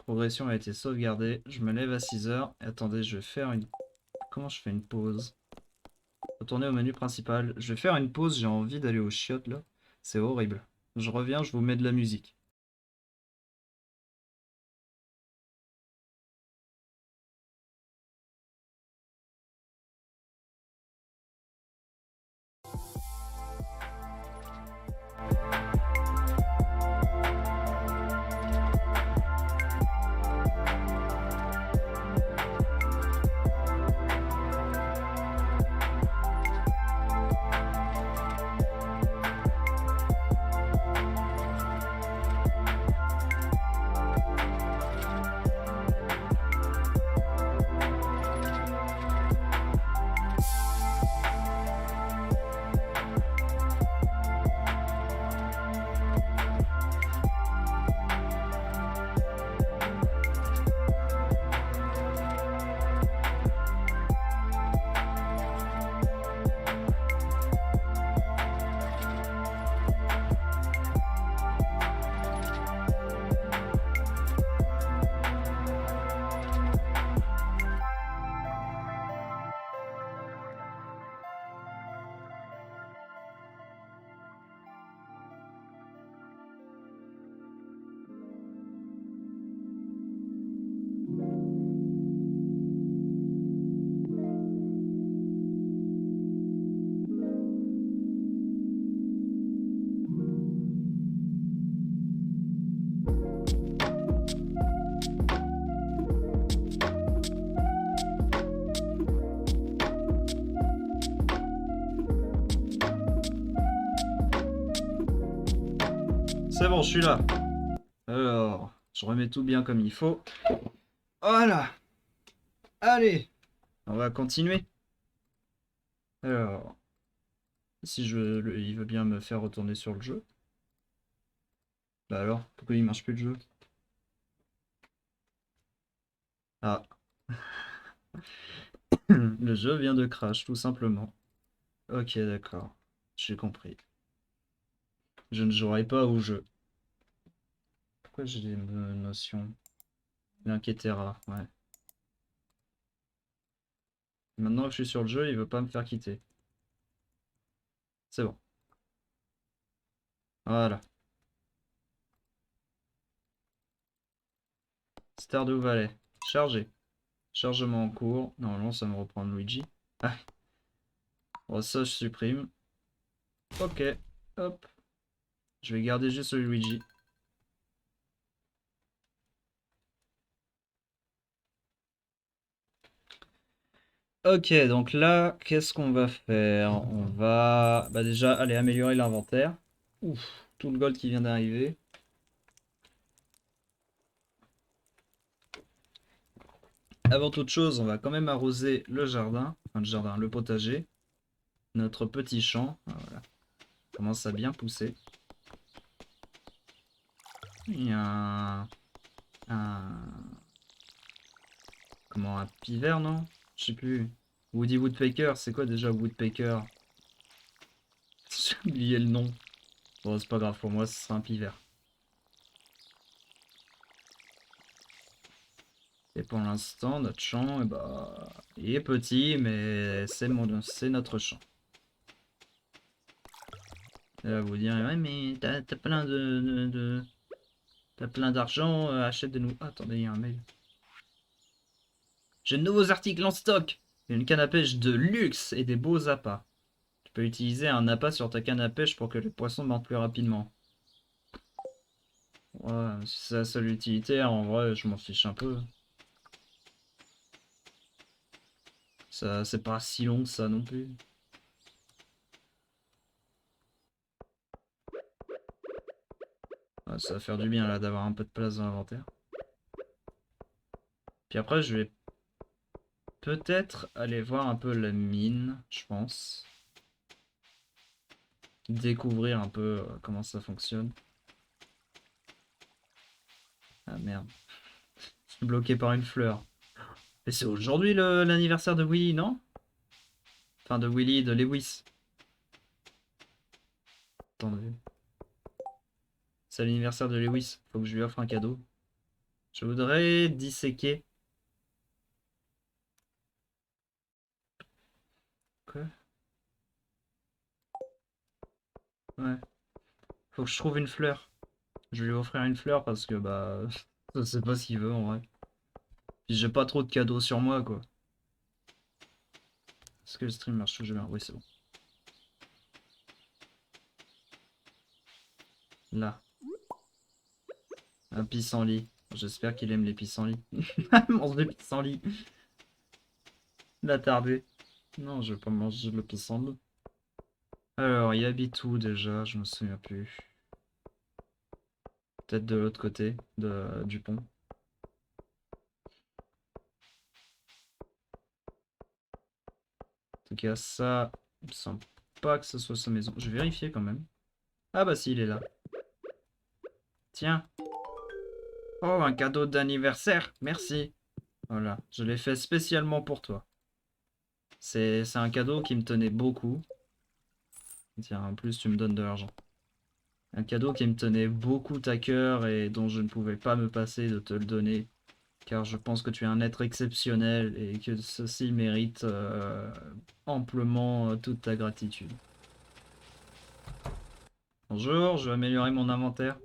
Progression a été sauvegardée. Je me lève à 6 heures. Et attendez, je vais faire une... Comment je fais une pause? Retournez au menu principal. Je vais faire une pause, j'ai envie d'aller aux chiottes là. C'est horrible. Je reviens, je vous mets de la musique. C'est bon, je suis là. Alors, je remets tout bien comme il faut. Voilà. Allez, on va continuer. Alors, si il veut bien me faire retourner sur le jeu. Bah alors, pourquoi il marche plus le jeu? Ah, le jeu vient de crash, tout simplement. Ok, d'accord. J'ai compris. Je ne jouerai pas au jeu. Pourquoi j'ai des notions? L'inquiétera, ouais. Maintenant que je suis sur le jeu, il veut pas me faire quitter. C'est bon. Voilà. Stardew Valley. Chargé. Chargement en cours. Normalement, ça me reprend Luigi. Ah. Bon, ça, je supprime. Ok. Hop. Je vais garder juste le Luigi. Ok, donc là, qu'est-ce qu'on va faire? On va déjà aller améliorer l'inventaire. Ouf, tout le gold qui vient d'arriver. Avant toute chose, on va quand même arroser le jardin. Enfin, le jardin, le potager. Notre petit champ. Ah, voilà. Commence à bien pousser. Il y a comment, un pivert, non? Je sais plus. Woody Woodpecker, c'est quoi déjà Woodpecker? J'ai oublié le nom. Bon, c'est pas grave, pour moi, ce sera un pivert. Et pour l'instant, notre champ, il est petit, mais c'est notre champ. Et là, vous direz, ouais, mais t'as plein t'as plein d'argent, achète de nous. Attendez, il y a un mail. J'ai de nouveaux articles en stock. Une canne à pêche de luxe et des beaux appâts. Tu peux utiliser un appât sur ta canne à pêche pour que les poissons mordent plus rapidement. Ouais, si c'est la seule utilité, en vrai, je m'en fiche un peu. Ça, c'est pas si long que ça non plus. Ouais, ça va faire du bien là d'avoir un peu de place dans l'inventaire. Puis après, je vais peut-être aller voir un peu la mine, je pense. Découvrir un peu comment ça fonctionne. Ah merde, je suis bloqué par une fleur. Et c'est aujourd'hui l'anniversaire de Willy, non? Enfin de Willy, de Lewis. Attendez. C'est l'anniversaire de Lewis, faut que je lui offre un cadeau. Je voudrais disséquer. Quoi? Ouais. Faut que je trouve une fleur. Je vais lui offrir une fleur parce que bah je sais pas ce qu'il veut en vrai. Puis j'ai pas trop de cadeaux sur moi quoi. Est-ce que le stream marche toujours bien? Oui c'est bon. Là. Un pissenlit. J'espère qu'il aime les pissenlits. Mange des pissenlits. L'attardé. Non, je vais pas manger le pissenlit. Alors, il habite où déjà? Je me souviens plus. Peut-être de l'autre côté du pont. En tout cas, ça, il me semble pas que ce soit sa maison. Je vais vérifier quand même. Ah bah si, il est là. Tiens. Oh, un cadeau d'anniversaire. Merci. Voilà, je l'ai fait spécialement pour toi. C'est un cadeau qui me tenait beaucoup. Tiens, en plus, tu me donnes de l'argent. Un cadeau qui me tenait beaucoup à cœur et dont je ne pouvais pas me passer de te le donner. Car je pense que tu es un être exceptionnel et que ceci mérite amplement toute ta gratitude. Bonjour, je vais améliorer mon inventaire.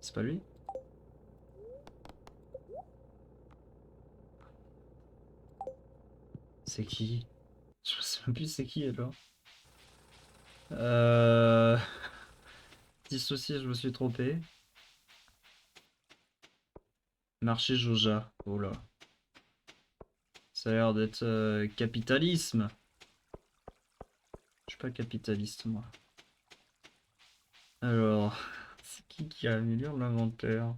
C'est pas lui? C'est qui? Je sais même plus c'est qui alors. Euh... Dissocié, je me suis trompé. Marché Joja. Oh là. Ça a l'air d'être capitalisme. Je suis pas capitaliste moi. Alors, c'est qui améliore l'inventaire?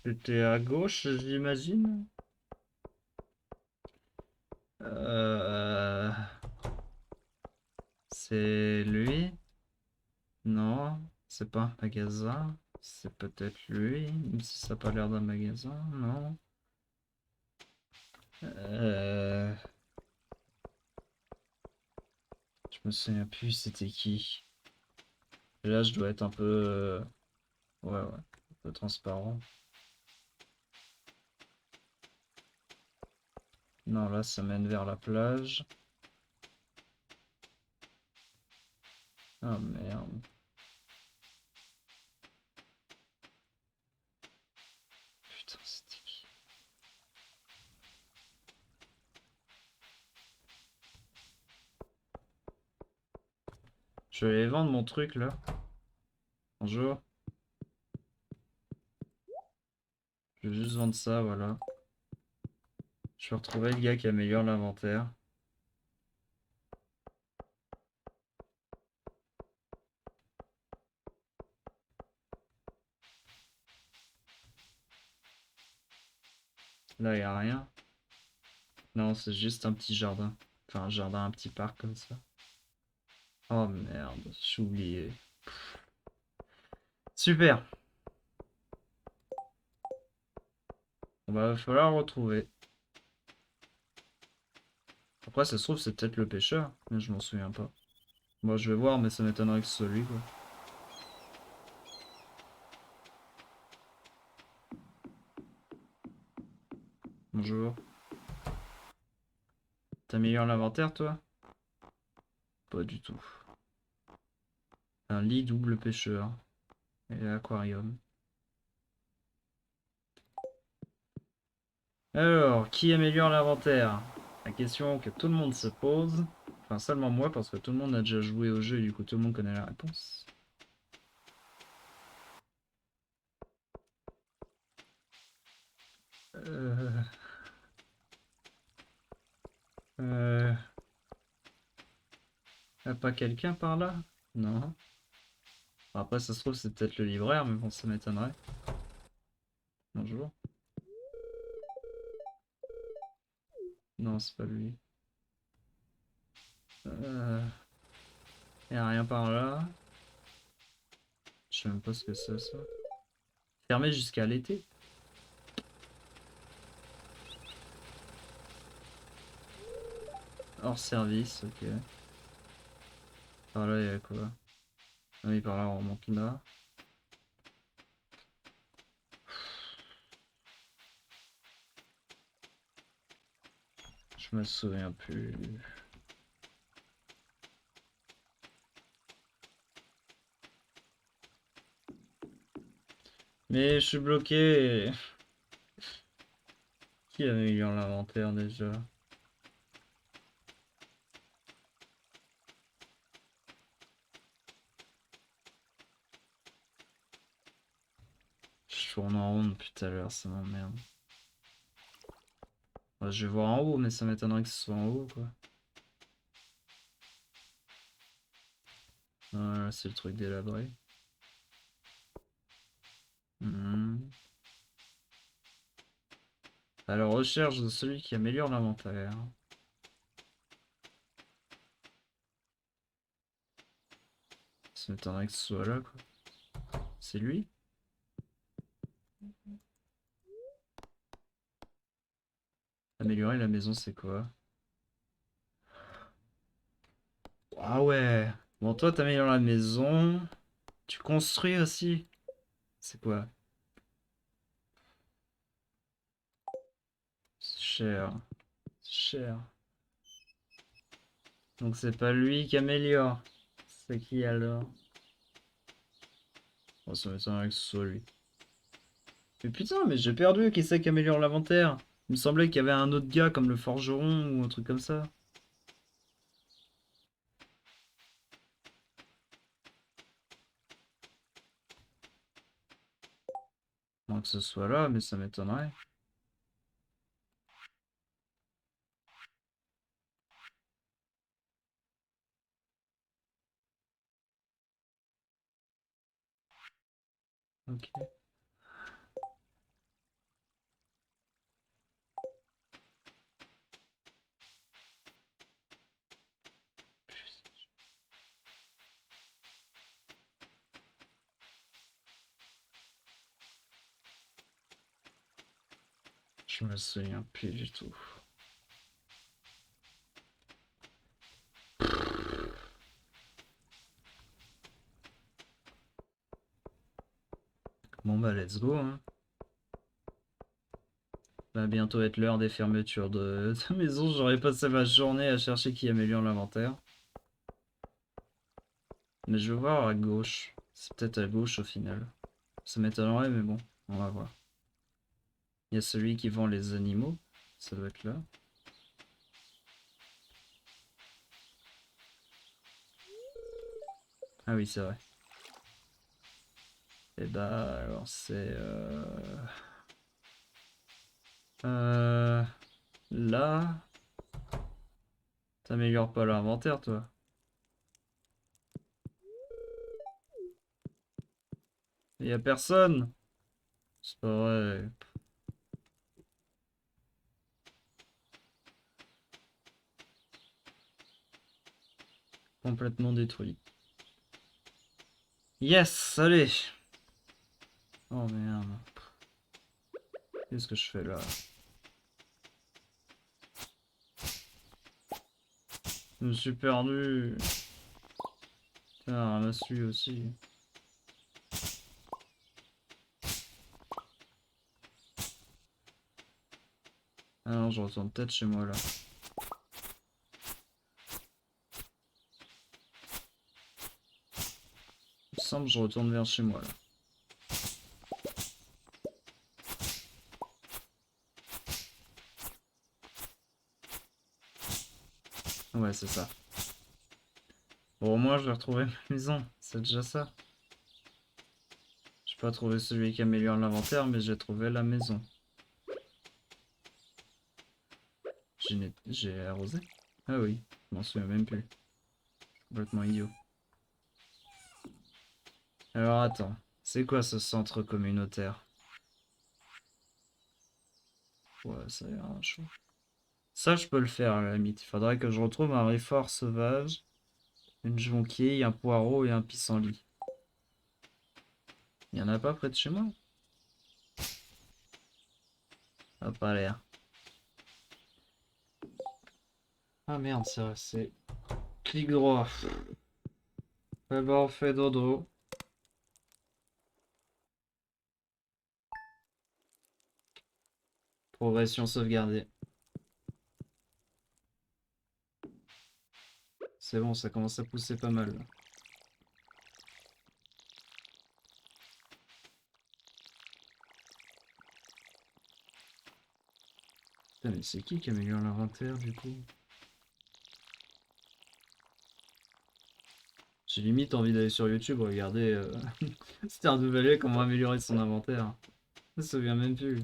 C'était à gauche, j'imagine. Euh... C'est lui? Non, c'est pas un magasin. C'est peut-être lui, même si ça n'a pas l'air d'un magasin, non. Euh... Je me souviens plus c'était qui. Là, je dois être un peu... Ouais, un peu transparent. Non, là, ça mène vers la plage. Ah merde. Putain, c'était qui? Je vais aller vendre mon truc là. Bonjour. Je vais juste vendre ça, voilà. Je vais retrouver le gars qui améliore l'inventaire. Là, il n'y a rien. Non, c'est juste un petit jardin. Enfin, un jardin, un petit parc comme ça. Oh merde, j'ai oublié. Super. On va falloir retrouver. Après, ça se trouve, c'est peut-être le pêcheur, mais je m'en souviens pas. Moi, je vais voir, mais ça m'étonnerait que ce soit lui, quoi. Bonjour. T'améliores l'inventaire, toi? Pas du tout. Un lit double pêcheur. Et aquarium. Alors, qui améliore l'inventaire? La question que tout le monde se pose. Enfin, seulement moi, parce que tout le monde a déjà joué au jeu et du coup, tout le monde connaît la réponse. Euh... Euh... Y'a pas quelqu'un par là? Non. Après, ça se trouve, c'est peut-être le libraire, mais bon, ça m'étonnerait. Bonjour. Non, c'est pas lui. Y'a rien par là. Je sais même pas ce que c'est ça. Fermé jusqu'à l'été. Hors service, ok. Par là, y'a quoi? Ah oui, par là, on remonte là. Je me souviens plus. Mais je suis bloqué. Qui améliore l'inventaire déjà? Je tourne en rond depuis tout à l'heure, ça m'emmerde. Ouais, je vais voir en haut, mais ça m'étonnerait que ce soit en haut, quoi. Voilà, c'est le truc délabré. Alors, recherche de celui qui améliore l'inventaire. Ça m'étonnerait que ce soit là, quoi. C'est lui? Améliorer la maison, c'est quoi? Ah ouais. Bon, toi, t'améliores la maison. Tu construis aussi. C'est quoi? C'est cher. C'est cher. Donc c'est pas lui qui améliore. C'est qui alors? Bon, ça m'étonnerait que ce soit lui. Mais putain, mais j'ai perdu. Qui c'est qui améliore l'inventaire? Il me semblait qu'il y avait un autre gars comme le forgeron ou un truc comme ça. Moins que ce soit là, mais ça m'étonnerait. Ok. Je me souviens plus du tout. Bon bah let's go hein. Va bientôt être l'heure des fermetures de maison. J'aurais passé ma journée à chercher qui améliore l'inventaire. Mais je vais voir à gauche. C'est peut-être à gauche au final. Ça m'étonnerait mais bon, on va voir. Il y a celui qui vend les animaux. Ça doit être là. Ah oui c'est vrai. Et bah alors c'est... Là... T'améliores pas l'inventaire toi. Il y a personne. C'est pas vrai. Complètement détruit. Yes, allez. Oh merde. Qu'est-ce que je fais là? Je me suis perdu. Tiens, ramasse-lui aussi. Ah non, je retourne peut-être chez moi là. Il me semble que je retourne vers chez moi là. Ouais, c'est ça. Bon, au moins, je vais retrouver ma maison. C'est déjà ça. J'ai pas trouvé celui qui améliore l'inventaire, mais j'ai trouvé la maison. J'ai arrosé? Ah oui, je m'en souviens même plus. Complètement idiot. Alors attends, c'est quoi ce centre communautaire? Ouais, ça a l'air chaud. Ça, je peux le faire à la limite. Il faudrait que je retrouve un réfort sauvage, une jonquille, un poireau et un pissenlit. Il y en a pas près de chez moi? Ah, pas l'air. Ah merde, c'est vrai, c'est clic droit. Ouais, bah on fait dodo. Progression sauvegardée. C'est bon, ça commence à pousser pas mal. Là. Putain, mais c'est qui améliore l'inventaire du coup? J'ai limite envie d'aller sur YouTube regarder Stardew Valley comment améliorer son inventaire. Je me souviens même plus.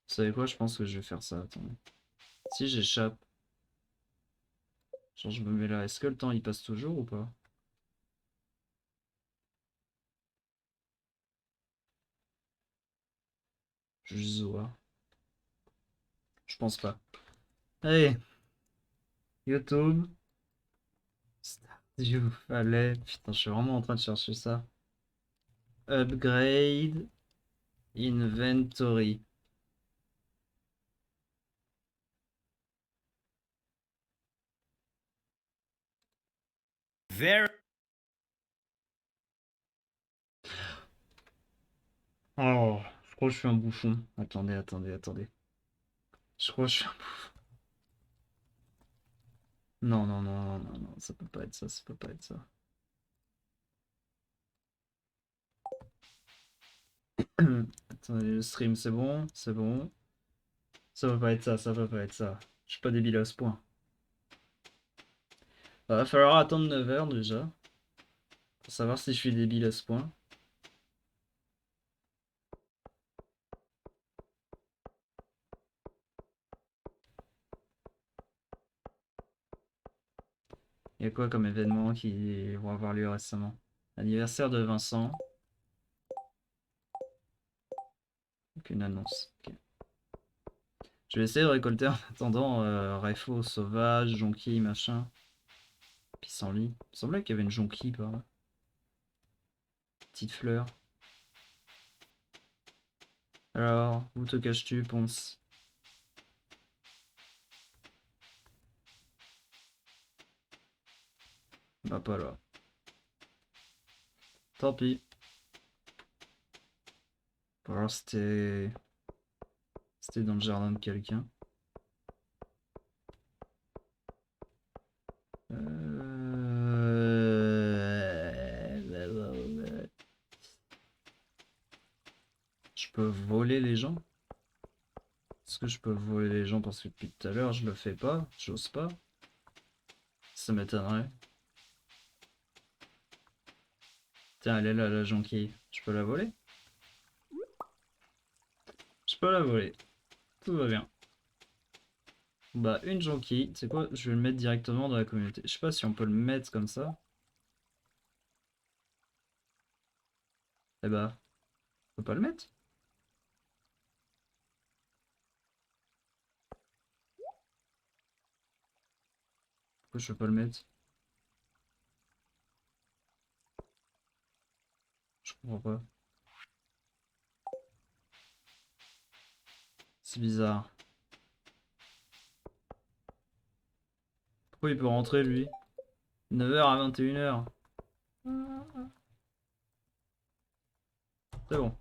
Vous savez quoi? Je pense que je vais faire ça. Attendez. Si j'échappe, genre je me mets là. Est-ce que le temps il passe toujours ou pas? Je vois. Je pense pas. Allez, YouTube. Stardew Valley. Putain, je suis vraiment en train de chercher ça. Upgrade inventory. Very. Oh, je crois que je suis un bouffon. Attendez, attendez, attendez. Je crois que je suis un bouffon. Non, non, non, non, non, non, ça peut pas être ça, ça peut pas être ça. Attendez, le stream, c'est bon, c'est bon. Ça peut pas être ça, ça peut pas être ça. Je suis pas débile à ce point. Va falloir attendre 9 heures déjà. Pour savoir si je suis débile à ce point. Il y a quoi comme événements qui vont avoir lieu récemment? Anniversaire de Vincent. Aucune annonce. Ok. Je vais essayer de récolter en attendant Raifo, sauvage, jonquille, machin. Pissenlit. Il me semblait qu'il y avait une jonquille par là. Petite fleur. Alors, où te caches-tu, Ponce? Bah pas là. Tant pis. Ou alors c'était dans le jardin de quelqu'un. Je peux voler les gens? Est-ce que je peux voler les gens parce que depuis tout à l'heure je le fais pas? J'ose pas? Ça m'étonnerait. Tiens, elle est là, la jonquille. Je peux la voler? Je peux la voler. Tout va bien. Bah, une jonquille. C'est quoi? Je vais le mettre directement dans la communauté. Je sais pas si on peut le mettre comme ça. Eh bah, on peut pas le mettre? Pourquoi je peux pas le mettre? Je comprends pas. C'est bizarre. Pourquoi il peut rentrer lui? 9 h à 21 h. C'est bon.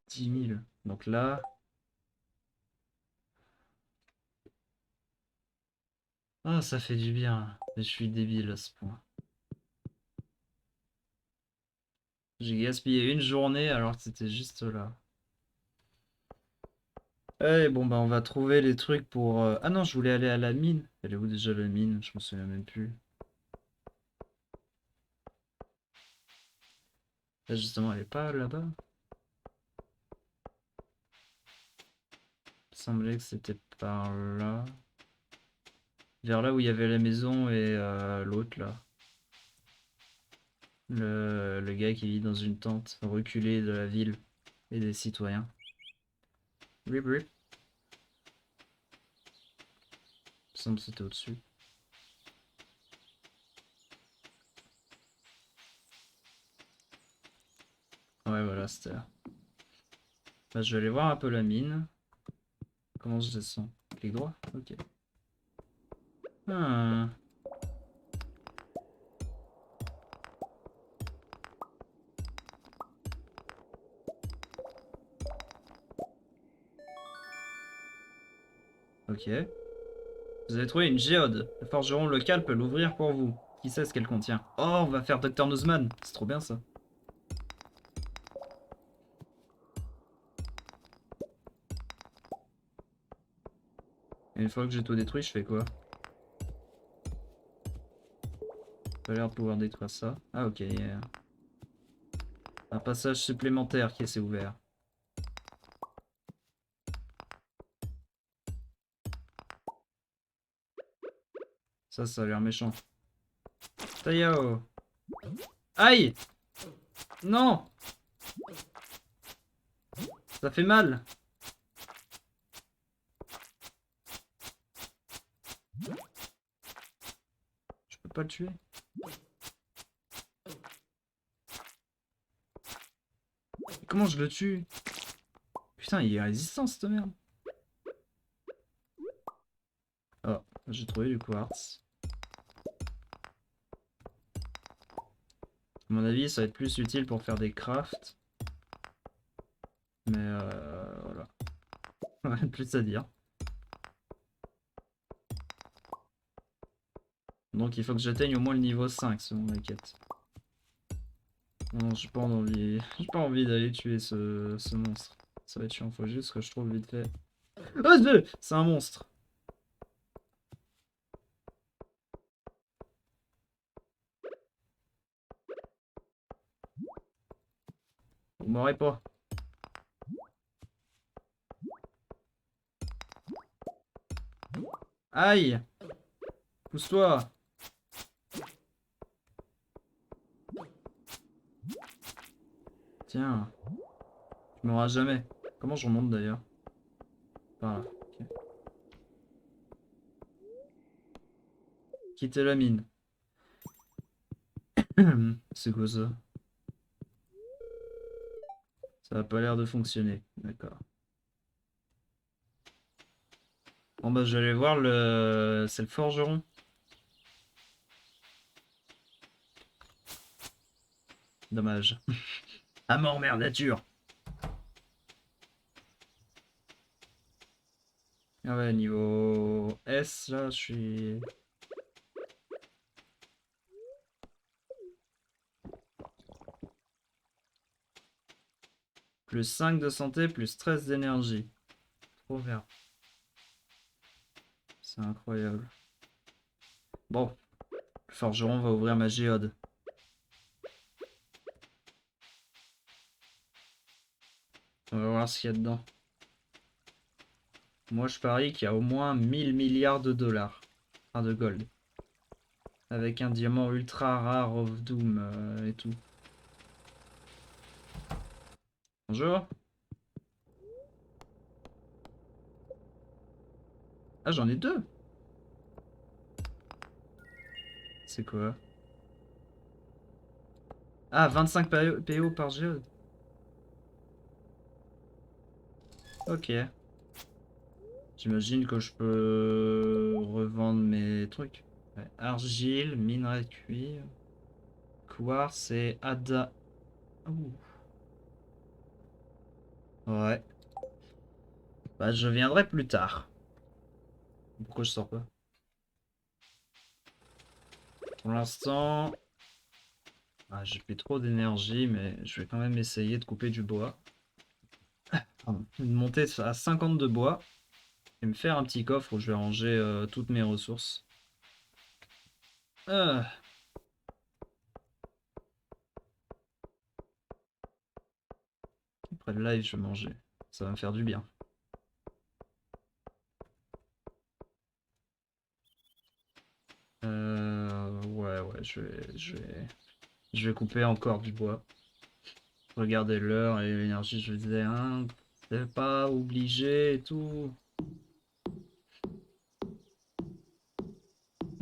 Dix mille. Donc là. Ah, ça fait du bien. Mais je suis débile à ce point. J'ai gaspillé une journée alors que c'était juste là. Allez, bon bah on va trouver les trucs pour... Ah non, je voulais aller à la mine. Elle est où déjà la mine? Je me souviens même plus. Là justement, elle est pas là-bas. Il me semblait que c'était par là. Vers là où il y avait la maison et l'autre là. Le gars qui vit dans une tente reculée de la ville et des citoyens. Rip rip. Ça me semble que c'était au-dessus. Ouais, voilà, c'était là. Bah, je vais aller voir un peu la mine. Comment je descends? Clic droit? Ok. Ah. Ok. Vous avez trouvé une géode. Le forgeron local peut l'ouvrir pour vous. Qui sait ce qu'elle contient? Oh, on va faire Dr Newsman. C'est trop bien ça. Et une fois que j'ai tout détruit, je fais quoi? Pas l'air de pouvoir détruire ça. Ah ok, il y a un passage supplémentaire qui s'est ouvert. Ça a l'air méchant. Tayao! Aïe! Non! Ça fait mal! Je peux pas le tuer. Comment je le tue? Putain, il est résistant cette merde. Oh, j'ai trouvé du quartz. À mon avis, ça va être plus utile pour faire des crafts. Mais voilà. Plus à dire. Donc il faut que j'atteigne au moins le niveau 5 selon ma quête. Non, j'ai pas envie. J'ai pas envie d'aller tuer ce monstre. Ça va être chiant, faut juste que je trouve vite fait. Oh, c'est un monstre! Vous m'aurez pas. Aïe! Pousse-toi! Tiens, tu m'auras jamais. Comment je remonte d'ailleurs? Par là. Ok. Quitter la mine. C'est quoi ça? Ça a pas l'air de fonctionner. D'accord. Bon bah je vais aller voir le... C'est le forgeron. Dommage. À mort, mère nature! Ah ouais, niveau S, là, je suis... Plus 5 de santé, plus 13 d'énergie. Trop vert. C'est incroyable. Bon, le forgeron va ouvrir ma géode. On va voir ce qu'il y a dedans. Moi, je parie qu'il y a au moins 1000 milliards de dollars. Enfin, de gold. Avec un diamant ultra rare of Doom et tout. Bonjour. Ah, j'en ai deux. C'est quoi? Ah, 25 PO par géode. Ok. J'imagine que je peux revendre mes trucs. Ouais. Argile, minerai de cuivre, quartz et ada. Ouh. Ouais. Bah, je viendrai plus tard. Pourquoi je sors pas? Pour l'instant, ah, j'ai plus trop d'énergie, mais je vais quand même essayer de couper du bois. Pardon. De monter à 52 bois et me faire un petit coffre où je vais ranger toutes mes ressources. Ah. Après le live, je vais manger. Ça va me faire du bien. Ouais, je vais couper encore du bois. Regardez l'heure et l'énergie, je disais, hein, c'est pas obligé et tout.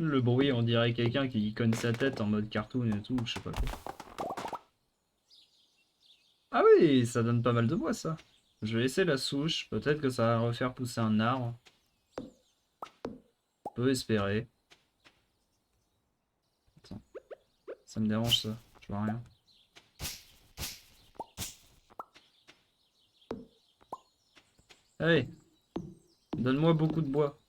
Le bruit, on dirait quelqu'un qui cogne sa tête en mode cartoon et tout, je sais pas quoi. Ah oui, ça donne pas mal de bois ça. Je vais laisser la souche, peut-être que ça va refaire pousser un arbre. On peut espérer. Attends, ça me dérange ça, je vois rien. Allez, donne-moi beaucoup de bois.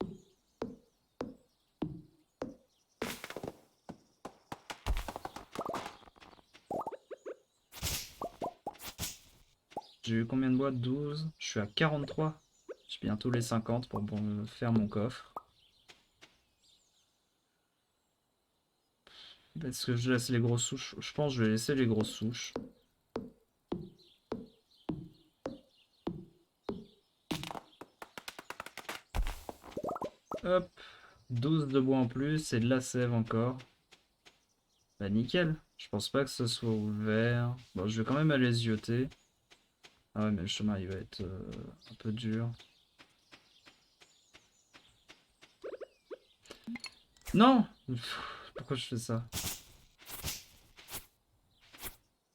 J'ai eu combien de bois? 12. Je suis à 43. J'ai bientôt les 50 pour faire mon coffre. Est-ce que je laisse les grosses souches? Je pense que je vais laisser les grosses souches. Hop, 12 de bois en plus et de la sève encore. Bah nickel, je pense pas que ce soit ouvert. Bon, je vais quand même aller zioter. Ah ouais, mais le chemin il va être un peu dur. Non! Pourquoi je fais ça?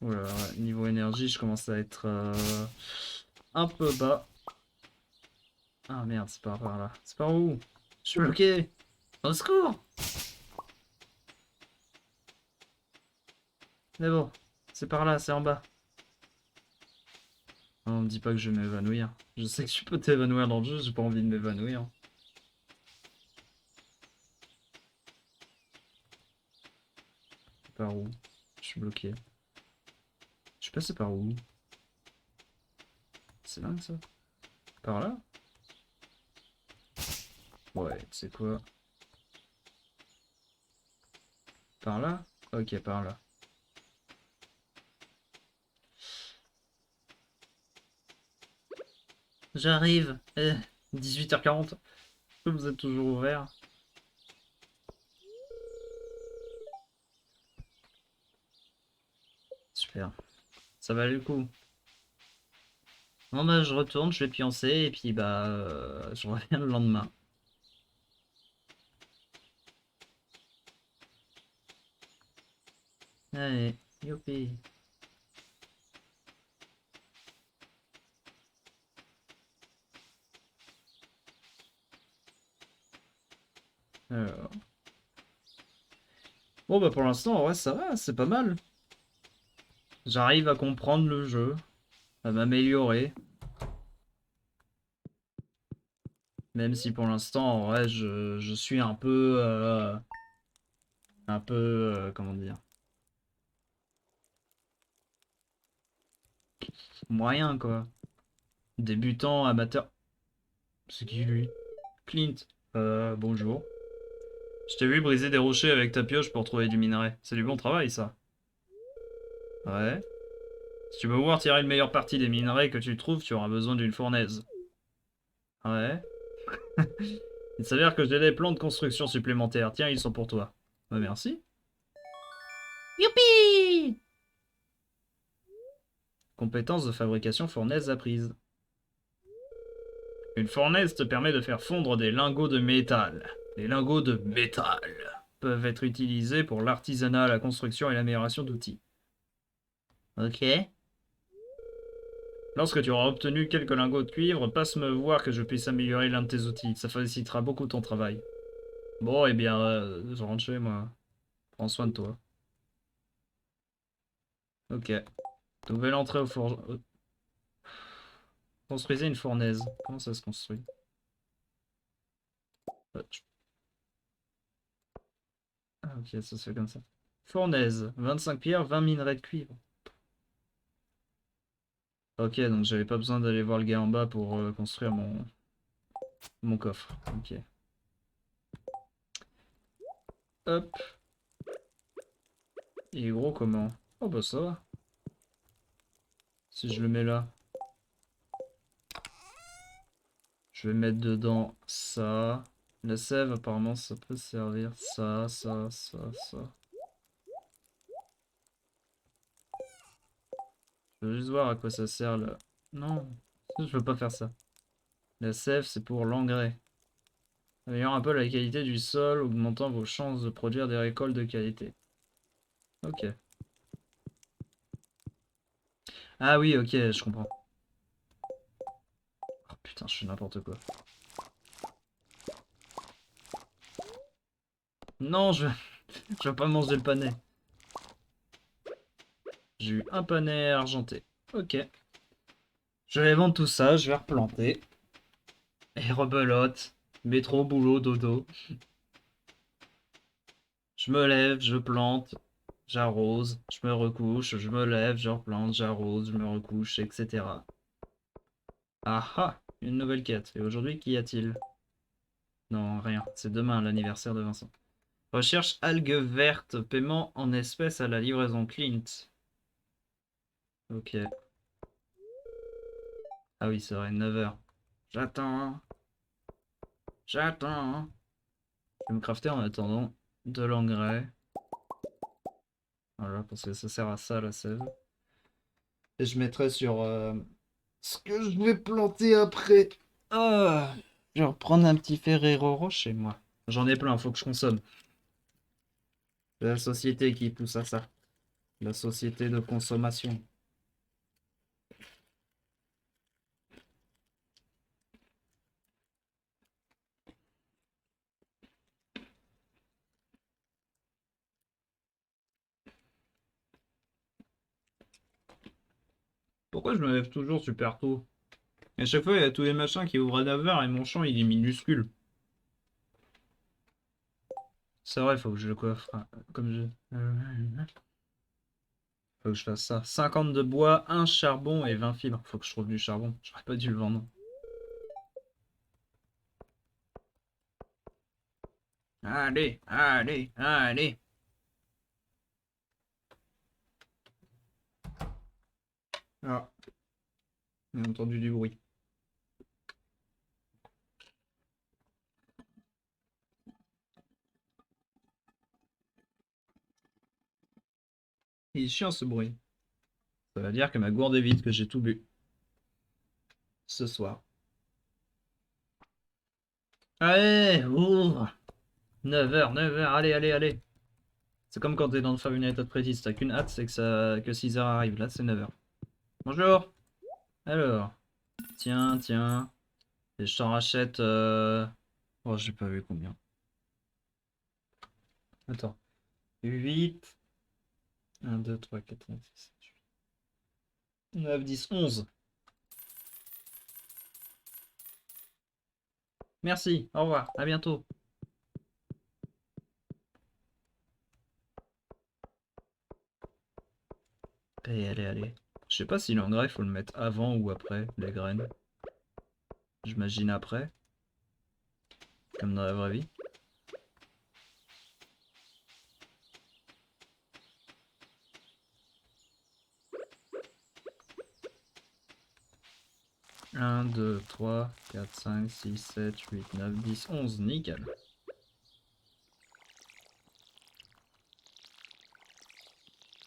Voilà, ouais, niveau énergie, je commence à être un peu bas. Ah merde, c'est par là. C'est par où? Je suis bloqué! Au secours! Mais bon, c'est par là, c'est en bas. Non, on me dit pas que je vais m'évanouir. Je sais que tu peux t'évanouir dans le jeu, j'ai pas envie de m'évanouir. Par où? Je suis bloqué. Je suis passé par où? C'est dingue ça. Par là? Ouais, tu sais quoi? Par là? Ok, par là. J'arrive. 18h40. Vous êtes toujours ouvert. Super. Ça valait le coup. Bon bah je retourne, je vais pioncer et puis bah je reviens le lendemain. Allez, youpi. Alors. Bon bah pour l'instant ouais ça va, c'est pas mal. J'arrive à comprendre le jeu, à m'améliorer. Même si pour l'instant ouais je suis un peu comment dire, moyen quoi. Débutant, amateur. C'est qui lui? Clint. Bonjour. Je t'ai vu briser des rochers avec ta pioche pour trouver du minerai. C'est du bon travail ça. Ouais. Si tu veux pouvoir tirer une meilleure partie des minerais que tu trouves, tu auras besoin d'une fournaise. Ouais. Il s'avère que j'ai des plans de construction supplémentaires. Tiens, ils sont pour toi. Bah, merci. Youpi! Compétence de fabrication fournaise apprise. Une fournaise te permet de faire fondre des lingots de métal. Les lingots de métal peuvent être utilisés pour l'artisanat, la construction et l'amélioration d'outils. Ok. Lorsque tu auras obtenu quelques lingots de cuivre, passe me voir que je puisse améliorer l'un de tes outils. Ça facilitera beaucoup ton travail. Bon, eh bien, je rentre chez moi. Prends soin de toi. Ok. Nouvelle entrée au forge. Construisez une fournaise. Comment ça se construit? Ah, ok, ça se fait comme ça. Fournaise. 25 pierres, 20 minerais de cuivre. Ok, donc j'avais pas besoin d'aller voir le gars en bas pour construire mon coffre. Ok. Hop. Il est gros comment? Oh bah ça va. Si je le mets là. Je vais mettre dedans ça. La sève, apparemment, ça peut servir. Ça. Je veux juste voir à quoi ça sert là. Non, je veux pas faire ça. La sève, c'est pour l'engrais. Améliore un peu la qualité du sol, augmentant vos chances de produire des récoltes de qualité. Ok. Ah oui, ok, je comprends. Oh putain, je fais n'importe quoi. Non, je vais pas manger le panais. J'ai eu un panais argenté. Ok. Je vais vendre tout ça, je vais replanter. Et rebelote. Métro, boulot, dodo. Je me lève, je plante, j'arrose, je me recouche, je me lève, je replante, j'arrose, je me recouche, etc. Ah ah, une nouvelle quête. Et aujourd'hui, qu'y a-t-il? Non, rien. C'est demain l'anniversaire de Vincent. Recherche algues vertes, paiement en espèces à la livraison Clint. Ok. Ah oui, c'est vrai, 9h. J'attends, j'attends. Je vais me crafter en attendant de l'engrais. Voilà, parce que ça sert à ça la sève. Et je mettrai sur ce que je vais planter après. Ah, je vais reprendre un petit Ferrero chez moi. J'en ai plein, faut que je consomme. C'est la société qui pousse à ça. La société de consommation. Pourquoi je me lève toujours super tôt? Et à chaque fois, il y a tous les machins qui ouvrent à 9h et mon champ, il est minuscule. C'est vrai, faut que je le coffre. Comme je... Faut que je fasse ça. 50 de bois, 1 charbon et 20 fibres. Faut que je trouve du charbon. J'aurais pas dû le vendre. Allez, allez, allez. Ah, j'ai entendu du bruit. Il est chiant ce bruit. Ça veut dire que ma gourde est vide, que j'ai tout bu. Ce soir. Allez, ouvre! 9h, 9h, allez, allez, allez. C'est comme quand t'es dans le Five Nights at Freddy's, t'as qu'une hâte, c'est que 6h arrive. Là, c'est 9h. Bonjour! Alors, tiens, tiens. Et je t'en rachète. Oh, j'ai pas vu combien. Attends. 8. 1, 2, 3, 4, 5, 6, 7, 8. 9, 10, 11. Merci, au revoir, à bientôt. Allez, allez, allez. Je sais pas si l'engrais, il faut le mettre avant ou après les graines. J'imagine après, comme dans la vraie vie. Un, 2, 3, 4, 5, 6, 7, 8, 9, 10, 11. Nickel.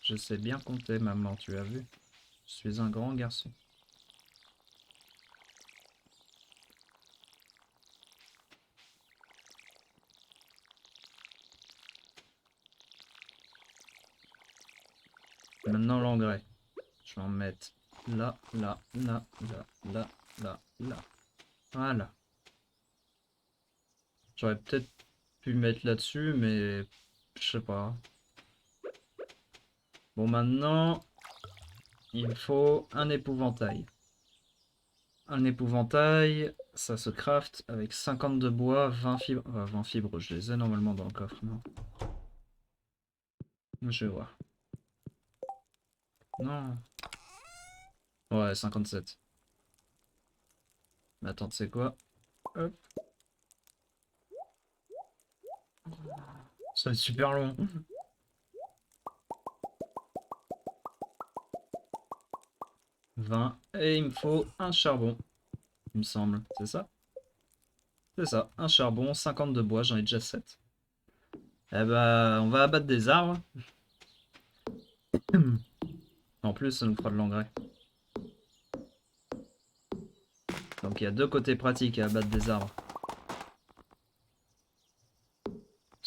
Je sais bien compter, maman, tu as vu. Je suis un grand garçon. Maintenant l'engrais. Je vais en mettre là, là, là, là, là, là, là. Voilà. J'aurais peut-être pu mettre là-dessus, mais je sais pas. Bon, maintenant, il me faut un épouvantail. Un épouvantail, ça se craft avec 50 de bois, 20 fibres. 20 fibres, je les ai normalement dans le coffre, non? Je vais voir. Non. Ouais, 57. Mais attends, tu sais quoi? Hop. Ça va être super long. 20. Et il me faut un charbon, il me semble. C'est ça? C'est ça. Un charbon, 50 de bois, j'en ai déjà 7. Eh bah, on va abattre des arbres. En plus, ça nous fera de l'engrais. Donc il y a deux côtés pratiques à abattre des arbres.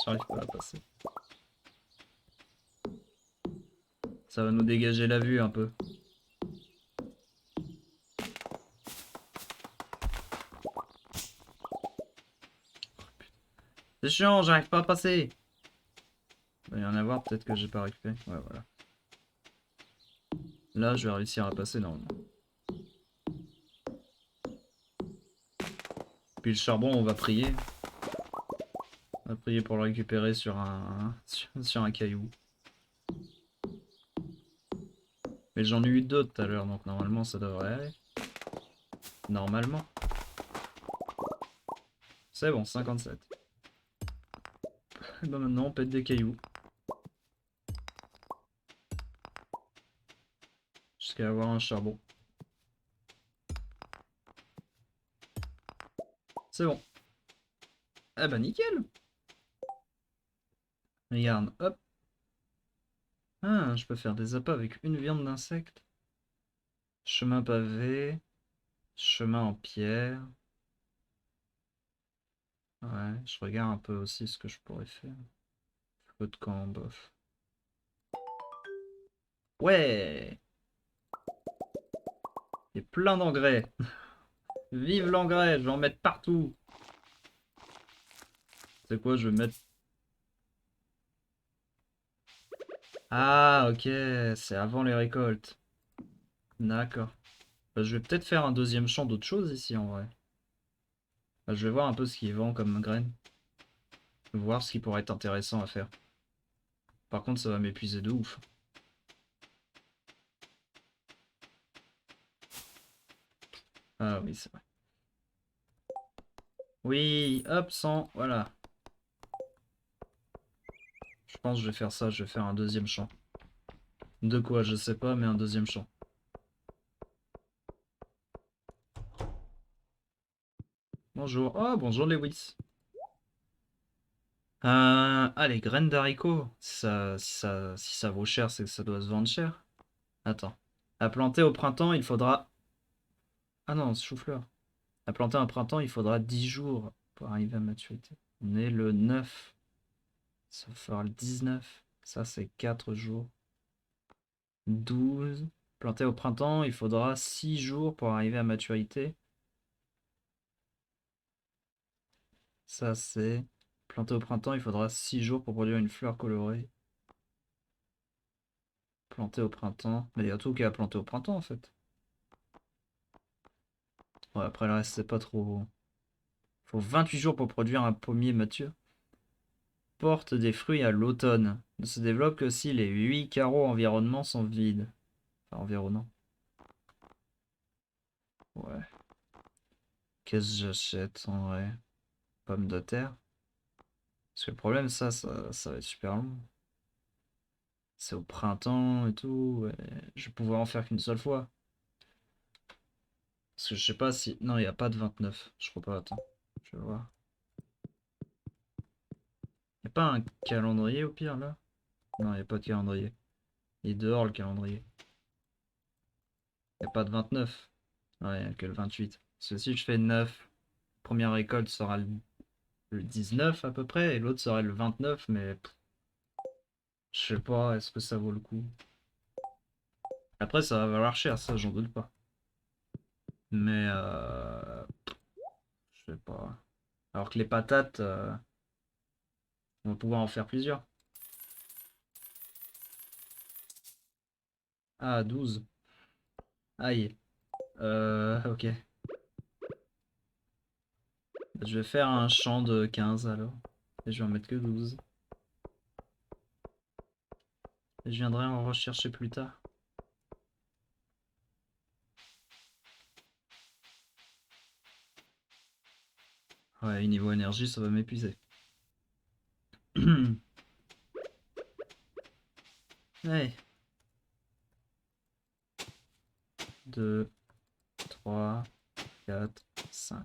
J'arrive pas à passer. Ça va nous dégager la vue un peu. C'est chiant, j'arrive pas à passer. Il va y en avoir, peut-être que j'ai pas récupéré. Ouais, voilà. Là, je vais réussir à passer normalement. Puis le charbon, on va prier. On va prier pour le récupérer sur sur un caillou. Mais j'en ai eu d'autres tout à l'heure, donc normalement ça devrait aller. Normalement. C'est bon, 57. Et ben maintenant on pète des cailloux. Jusqu'à avoir un charbon. C'est bon. Eh ben nickel. Regarde, hop. Ah, je peux faire des appâts avec une viande d'insecte. Chemin pavé. Chemin en pierre. Ouais, je regarde un peu aussi ce que je pourrais faire. Feu de camp, bof. Ouais! Il y a plein d'engrais. Vive l'engrais, je vais en mettre partout. C'est quoi, je vais mettre... Ah, ok, c'est avant les récoltes. D'accord. Bah, je vais peut-être faire un deuxième champ d'autre chose ici en vrai. Bah, je vais voir un peu ce qui est vend comme graines. Voir ce qui pourrait être intéressant à faire. Par contre, ça va m'épuiser de ouf. Ah oui, c'est vrai. Oui, hop, 100, voilà. Je pense que je vais faire ça, je vais faire un deuxième champ. De quoi, je sais pas, mais un deuxième champ. Bonjour. Oh, bonjour Lewis. Allez, graines d'haricots. Si ça vaut cher, c'est que ça doit se vendre cher. Attends. À planter au printemps, il faudra... Ah non, c'est chou-fleur. À planter au printemps, il faudra 10 jours pour arriver à maturité. On est le 9. Ça fera le 19. Ça, c'est 4 jours. 12. Planter au printemps, il faudra 6 jours pour arriver à maturité. Ça, c'est... Planter au printemps, il faudra 6 jours pour produire une fleur colorée. Planter au printemps. Mais il y a tout qui est à planter au printemps, en fait. Ouais, après le reste, c'est pas trop... Faut 28 jours pour produire un pommier mature. Porte des fruits à l'automne. Ne se développe que si les 8 carreaux environnement sont vides. Enfin, environnants. Ouais. Qu'est-ce que j'achète en vrai? Pommes de terre. Parce que le problème, ça va être super long. C'est au printemps et tout. Ouais. Je vais pouvoir en faire qu'une seule fois. Parce que je sais pas si... Non, il n'y a pas de 29. Je crois pas, attends. Je vais voir. Il n'y a pas un calendrier au pire là? Non, il n'y a pas de calendrier. Il est dehors le calendrier. Il n'y a pas de 29. Ouais, il n'y a que le 28. Parce que si je fais 9, première récolte sera le 19 à peu près, et l'autre sera le 29, mais je sais pas, est-ce que ça vaut le coup? Après, ça va valoir cher, ça, j'en doute pas. Mais, je sais pas. Alors que les patates, on va pouvoir en faire plusieurs. Ah, 12. Aïe. Ok. Je vais faire un champ de 15 alors. Et je vais en mettre que 12. Et je viendrai en rechercher plus tard. Ouais, niveau énergie, ça va m'épuiser. Ouais. 2, 3, 4, 5.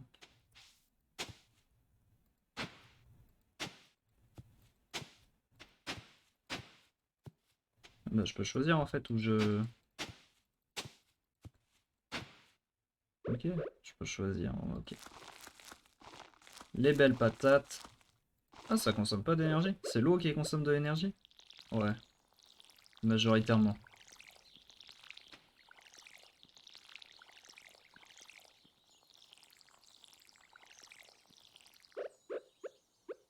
Bah, je peux choisir en fait où je... Ok, je peux choisir. Ok. Les belles patates. Ah, ça consomme pas d'énergie? C'est l'eau qui consomme de l'énergie? Ouais, majoritairement.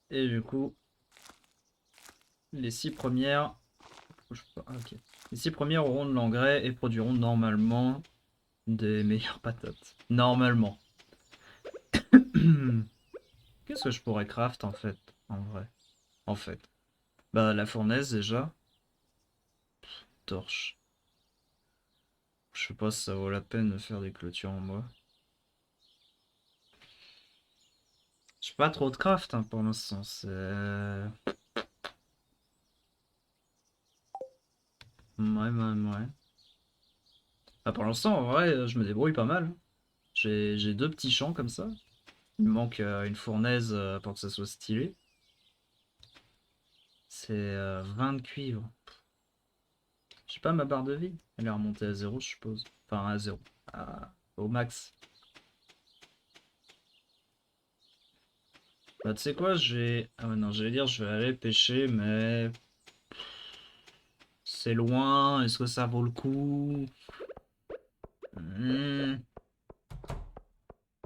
Et du coup, les 6 premières... ok. Les 6 premières auront de l'engrais et produiront normalement des meilleures patates. Normalement. Qu'est-ce que je pourrais craft en fait? En vrai. En fait. Bah la fournaise déjà. Torche. Je sais pas si ça vaut la peine de faire des clôtures en bois. J'ai pas trop de craft hein, pour l'instant. C'est... Ouais. Ah, pour l'instant, en vrai, je me débrouille pas mal. J'ai 2 petits champs comme ça. Il me manque une fournaise pour que ça soit stylé. C'est 20 de cuivre. Je sais pas, ma barre de vie. Elle est remontée à 0, je suppose. Enfin, à 0. Au max. Bah, tu sais quoi, j'ai... Ah ouais, non, j'allais dire, je vais aller pêcher, mais... C'est loin, est-ce que ça vaut le coup? Hmm.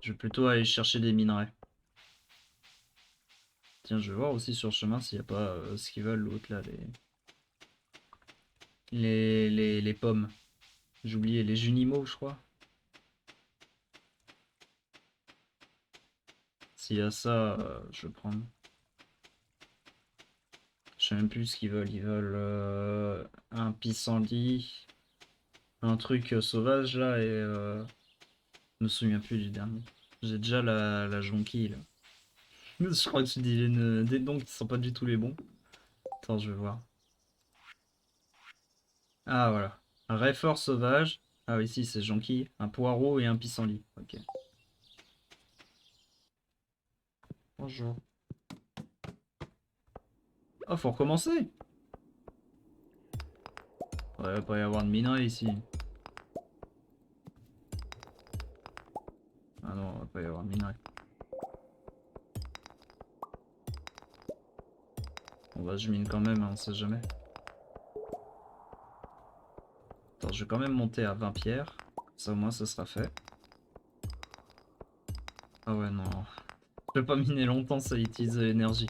Je vais plutôt aller chercher des minerais. Tiens, je vais voir aussi sur le chemin s'il n'y a pas ce qu'ils veulent, l'autre là, les pommes. J'ai oublié, les junimaux, je crois. S'il y a ça, je vais prendre. Je sais même plus ce qu'ils veulent. Ils veulent un pissenlit, un truc sauvage là, et je me souviens plus du dernier. J'ai déjà la jonquille là. Je crois que tu dis des noms qui sont pas du tout les bons. Attends, je vais voir. Ah voilà. Un réfort sauvage. Ah oui, si, c'est jonquille. Un poireau et un pissenlit. Ok. Bonjour. Oh, faut recommencer. Ouais, va pas y avoir de minerais ici. Ah non, va pas y avoir de minerais. On va, je mine quand même, hein, on sait jamais. Attends, je vais quand même monter à 20 pierres. Ça au moins, ça sera fait. Ah ouais, non. Je peux pas miner longtemps, ça utilise de l'énergie.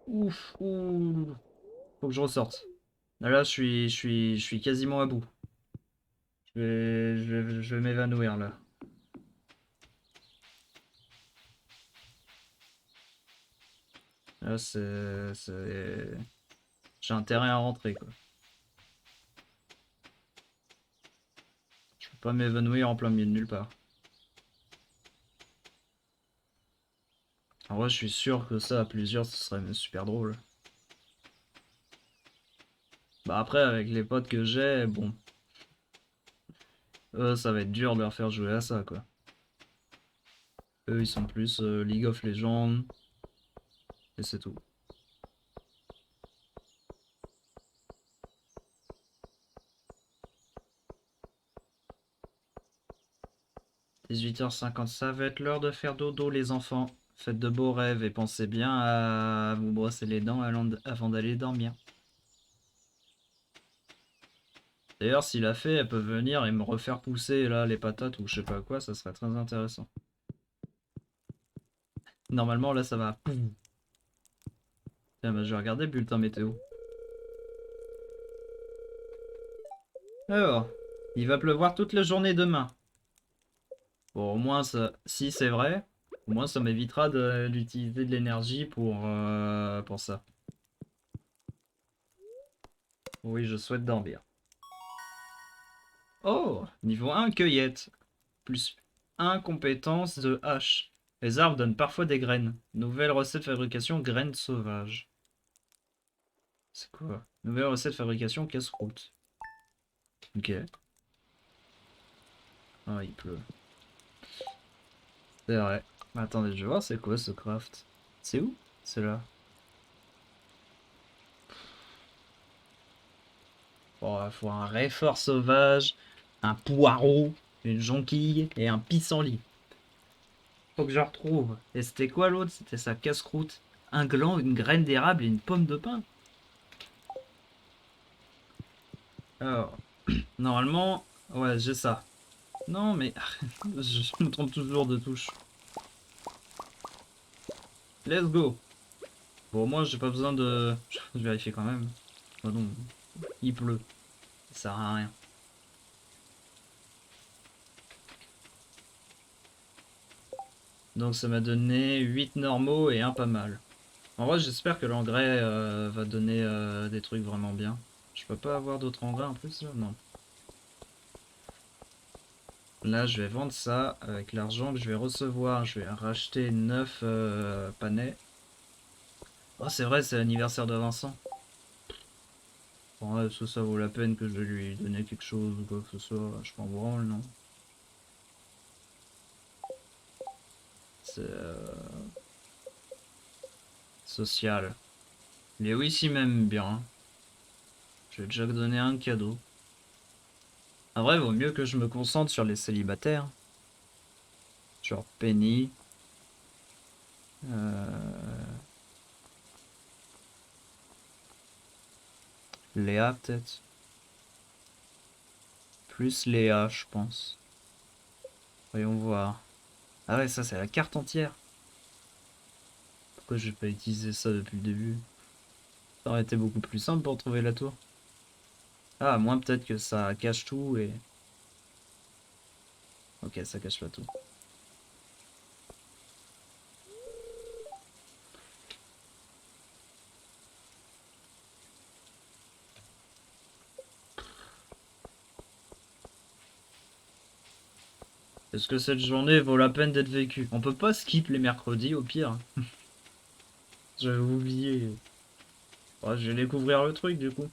Ouf, ouh. Faut que je ressorte. Là, je suis quasiment à bout. Je vais m'évanouir là. Là, j'ai intérêt à rentrer, quoi. Je peux pas m'évanouir en plein milieu de nulle part. En vrai, je suis sûr que ça, à plusieurs, ce serait super drôle. Bah après, avec les potes que j'ai, bon, ça va être dur de leur faire jouer à ça, quoi. Eux, ils sont plus League of Legends, et c'est tout. 18h50, ça va être l'heure de faire dodo, les enfants. Faites de beaux rêves et pensez bien à vous brosser les dents avant d'aller dormir. D'ailleurs, s'il a fait, elle peut venir et me refaire pousser là les patates ou je sais pas quoi, ça serait très intéressant. Normalement, là, ça va. Poum. Tiens, bah, je vais regarder le bulletin météo. Alors, il va pleuvoir toute la journée demain. Bon, au moins, ça, si c'est vrai, au moins ça m'évitera d'utiliser de l'énergie pour ça. Oui, je souhaite dormir. Oh, niveau 1, cueillette. Plus 1, compétence de hache. Les arbres donnent parfois des graines. Nouvelle recette de fabrication, graines sauvages. C'est quoi? Nouvelle recette de fabrication, casse-croûte. Ok. Ah, il pleut. C'est vrai. Attendez, je vais voir c'est quoi ce craft. C'est où? C'est là. Bon, il faut un réfort sauvage, un poireau, une jonquille et un pissenlit. Faut que je retrouve. Et c'était quoi l'autre? C'était sa casse-croûte. Un gland, une graine d'érable et une pomme de pin. Alors, normalement, ouais, j'ai ça. Non, mais je me trompe toujours de touche. Let's go. Bon, moi, j'ai pas besoin de... Je vais vérifier quand même. Oh non, il pleut. Ça sert à rien. Donc ça m'a donné 8 normaux et un pas mal. En vrai, j'espère que l'engrais va donner des trucs vraiment bien. Je peux pas avoir d'autres engrais en plus là? Non. Là, je vais vendre ça avec l'argent que je vais recevoir. Je vais racheter 9 panais. Oh, c'est vrai, c'est l'anniversaire de Vincent. Bon, ouais, ça vaut la peine que je lui donne quelque chose ou quoi que ce soit. Je m'en branle, non? C'est social. Lewis, il m'aime bien. Je vais déjà donner un cadeau. En vrai, vaut mieux que je me concentre sur les célibataires. Genre Penny. Léa, peut-être. Plus Léa, je pense. Voyons voir. Ah ouais, ça, c'est la carte entière. Pourquoi j'ai pas utilisé ça depuis le début? Ça aurait été beaucoup plus simple pour trouver la tour. Ah, à moins peut-être que ça cache tout et... Ok, ça cache pas tout. Est-ce que cette journée vaut la peine d'être vécue? On peut pas skip les mercredis, au pire. J'avais oublié. Ouais, je vais découvrir le truc, du coup.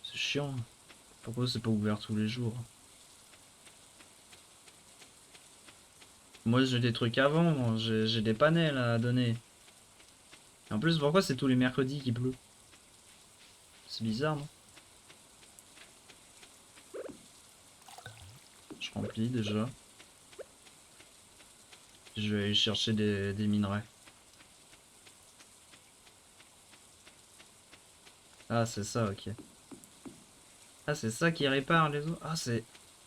C'est chiant. Pourquoi c'est pas ouvert tous les jours? Moi, j'ai des trucs à vendre. J'ai des panels à donner. Et en plus, pourquoi c'est tous les mercredis qu'il pleut? C'est bizarre, non? Je remplis déjà. Je vais aller chercher des minerais. Ah, c'est ça, ok. Ah, c'est ça qui répare les eaux. Ah, c'est...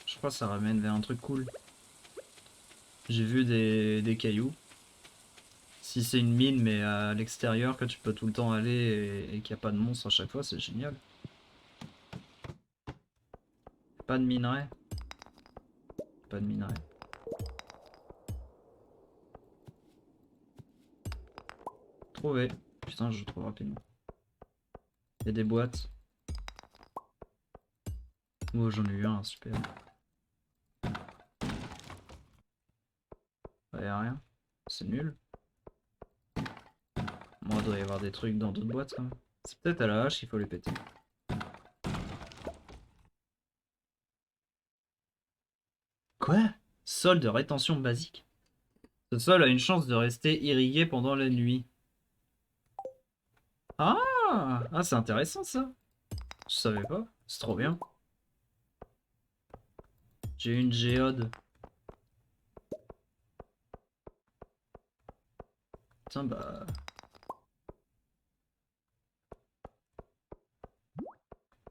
Je crois que ça ramène vers un truc cool. J'ai vu des cailloux. Si c'est une mine, mais à l'extérieur, que tu peux tout le temps aller et qu'il n'y a pas de monstre à chaque fois, c'est génial. Pas de minerais. Pas de minerais. Trouvé. Putain, je trouve rapidement. Il y a des boîtes. Oh, j'en ai eu un, super. Il y a rien. C'est nul. Moi, il doit y avoir des trucs dans d'autres boîtes quand même. C'est peut-être à la hache qu'il faut les péter. Quoi? Sol de rétention basique. Ce sol a une chance de rester irrigué pendant la nuit. Ah, ah, c'est intéressant ça. Je savais pas. C'est trop bien. J'ai une géode. Tiens, bah...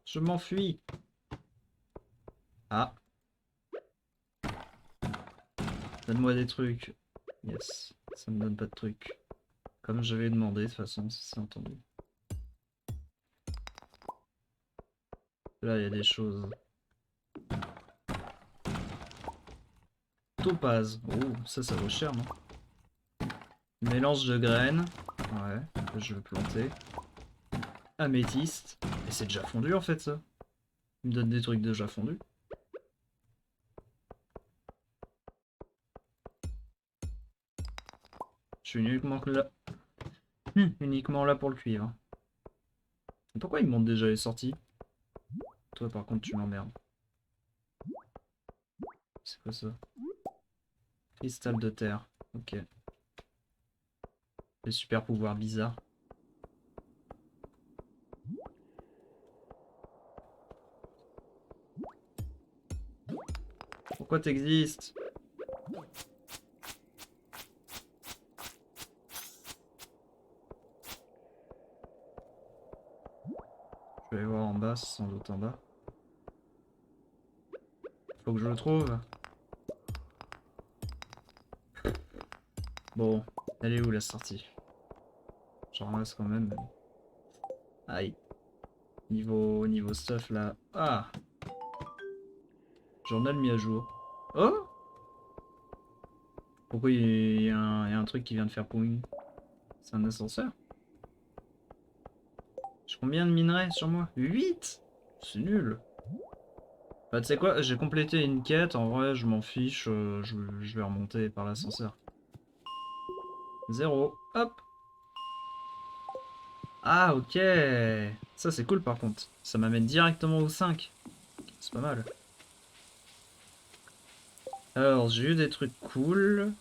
Je m'enfuis. Ah, donne-moi des trucs. Yes, ça me donne pas de trucs. Comme j'avais demandé de toute façon, si c'est entendu. Là, il y a des choses. Topaz. Oh, ça vaut cher, non? Mélange de graines. Ouais, je vais planter. Améthyste. Et c'est déjà fondu en fait ça. Il me donne des trucs déjà fondus. Je suis uniquement là. Uniquement là pour le cuivre. Pourquoi il monte déjà les sorties? Toi par contre tu m'emmerdes. C'est quoi ça? Cristal de terre. Ok. Des super pouvoirs bizarres. Pourquoi t'existes? Je vais aller voir en bas, c'est sans doute en bas. Faut que je le trouve. Bon, elle est où la sortie? J'en ramasse quand même. Aïe. Niveau stuff là. Ah! Journal mis à jour. Oh! Pourquoi il y a un truc qui vient de faire poing? C'est un ascenseur? J'ai combien de minerais sur moi? 8. C'est nul. Bah tu sais quoi, j'ai complété une quête, en vrai je m'en fiche, je vais remonter par l'ascenseur. 0. Hop! Ah ok! Ça c'est cool par contre. Ça m'amène directement au 5. C'est pas mal. Alors j'ai eu des trucs cool.